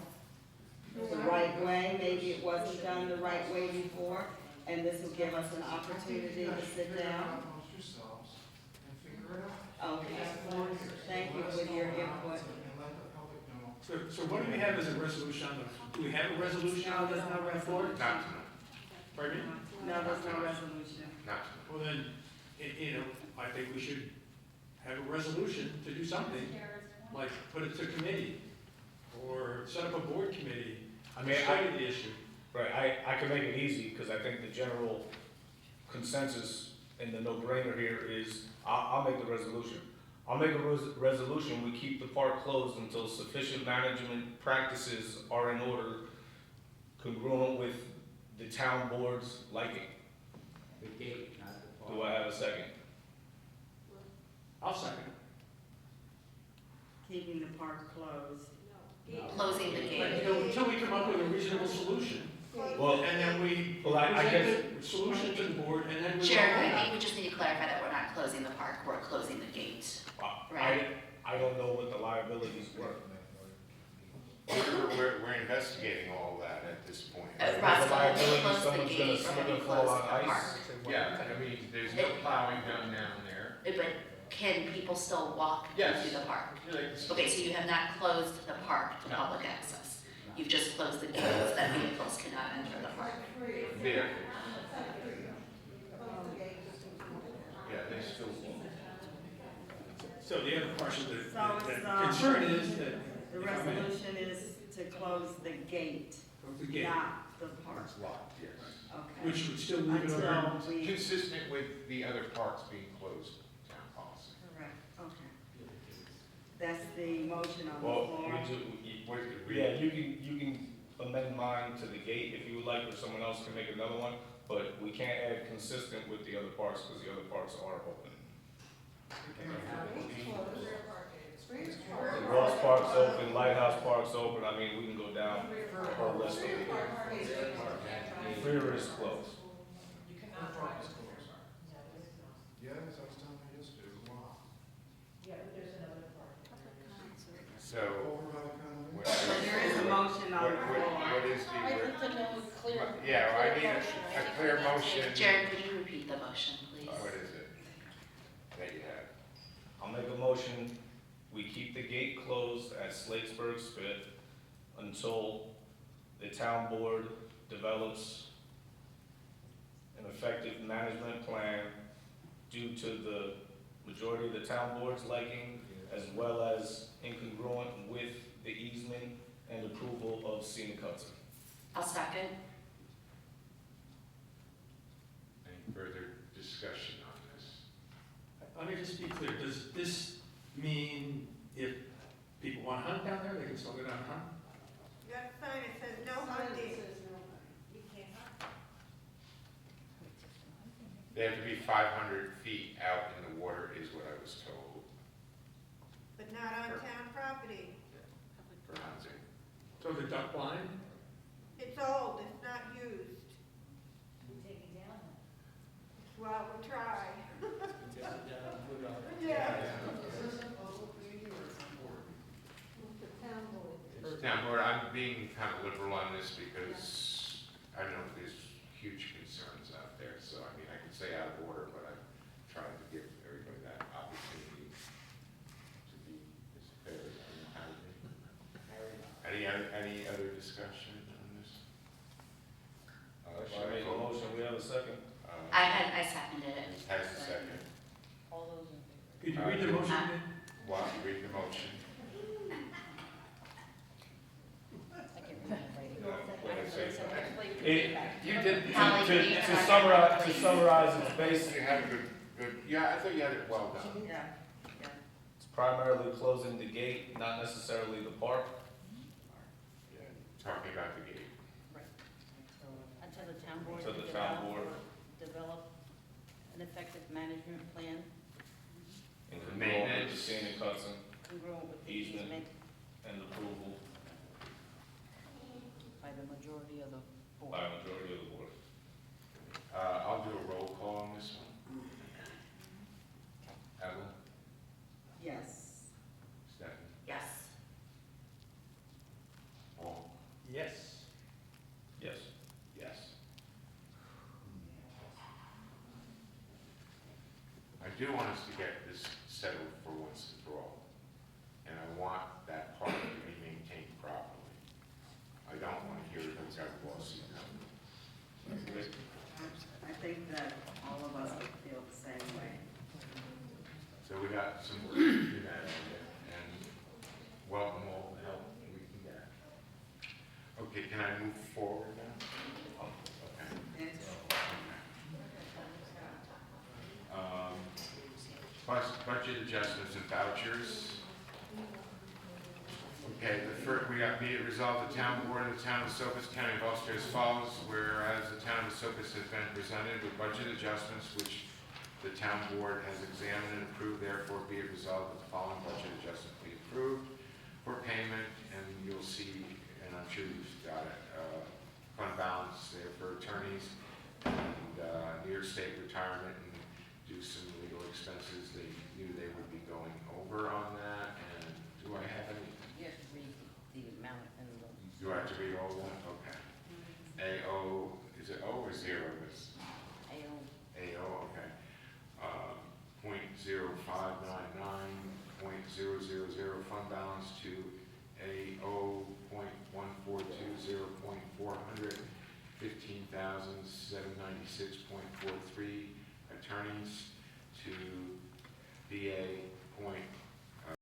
The right way, maybe it wasn't done the right way before, and this will give us an opportunity to sit down. Amongst yourselves and figure it out. Okay, It's 4 years. thank you for your input. And let the public know. So what do we have as a resolution on the, do we have a resolution? No, there's no resolution. Not tonight, Pardon me? No, there's no resolution. not tonight. Well then, I think we should have a resolution to do something, like put it to committee, or set up a board committee, I mean, study the issue. Right, I can make it easy, because I think the general consensus and the no-brainer here is, I'll make the resolution. I'll make a resolution, we keep the park closed until sufficient management practices are in order, congruent with the town board's liking. The gate, not the park. Do I have a second? I'll second. Keeping the park closed. Closing the But, gate. until we come up with a reasonable solution, Well, and then we Well, I guess- present the solution to the board, and then we. Jared, vote on I it. think we just need to clarify that we're not closing the park, we're closing the gate. I don't know what the liabilities were. We're investigating all that at this point. Ross, There's a when we liability, close the someone's gonna gate, slip we're and gonna fall close on the ice. park. Yeah, I mean, there's no plowing done down there. But can people still walk Yes. through the park? Like, Okay, so you have not closed the park to No. public access. You've just closed the gates that vehicles cannot enter the park. vehicles. Yeah, they still. So the other part of the So it's, concern is that. The resolution is to close the gate, Of the gate, not the park. It's locked, yes. Okay. which would still leave it open. Until we, Consistent with the other parks being closed, town policy. correct, okay. That's the motion on the Well, floor. yeah, you can amend mine to the gate if you would like, or someone else can make another one, but we can't add consistent with the other parts, because the other parts are open. Rear park gates. The Ross Park's open, Lighthouse Park's open, I mean, we can go down a whole list of them. Freer is closed. You cannot drive as cars. Yeah, as I was telling you yesterday, it was long. Yeah, but there's another part. So, Over by the condominium. what, So there is a motion on the floor. what is the, I'd like to know a clear. yeah, I need a clear motion. Jared, could you repeat the motion, please? What is it that you have? I'll make a motion, we keep the gate closed at Slatesburg Spit until the town board develops an effective management plan due to the majority of the town board's liking, as well as incongruent with the easement and approval of Scenic Hudson. I'll second. Any further discussion on this? Let me just be clear, does this mean if people want to hunt down there, they can still go down and hunt? That sign, it says no hunting. You can't hunt. They have to be 500 feet out in the water is what I was told But not on town property. for hunting. So the duck blind? It's old, it's not used. We take it down. Well, we'll try. Take it down and put it on. Yeah. Is this a public meeting or a town board meeting? The town board. Now, Lord, I'm being kind of liberal on this because I know there's huge concerns out there. So, I mean, I could say out of order, but I'm trying to give everybody that opportunity to be as fair as I know how to be. Any other discussion on this? I made a motion, we have a second. I seconded it. Has a second. All those in favor? Could you read the motion again? Why don't you read the motion? I can't remember. What did I say? You did, Holly, you to have summarize, it, to please. summarize, it's basically, You had a good, yeah, I thought you had it well done. Yeah. it's primarily closing the gate, not necessarily the park. Yeah, talking about the gate. Until the town board. Until the town board. Develop an effective management plan And congruent with the Maintenance. Scenic Hudson congruent with the Easement. easement and approval by the majority of the board. by a majority of the board. I'll do a roll call on this one. Evelyn, Yes. Stephanie, Yes. Paul, Yes. Yes. yes. I do want us to get this settled for once and for all. And I want that park to be maintained properly. I don't want to hear those got lawsuit coming. I think that all of us would feel the same way. So we got some work to do that and welcome all the help we can get. Okay, can I move forward now? Okay. It's Budget adjustments and vouchers. Okay, the first, we got be it resolved, the town board of the town of Esopus, County of Ulster as follows, whereas the town of Esopus has been presented with budget adjustments which the town board has examined and approved, therefore be it resolved that the following budget adjustments be approved for payment, and you'll see, and I'm sure you've got it, fund balance there for attorneys and New York State retirement and do some legal expenses. They knew they would be going over on that, and do I have any? You have to read the amount and the. Do I have to read all of that? Okay. AO, is it O or zero? It's AO. AO, okay. 0.0599.000 fund balance to AO .1420.400, 15,796.43 attorneys to BA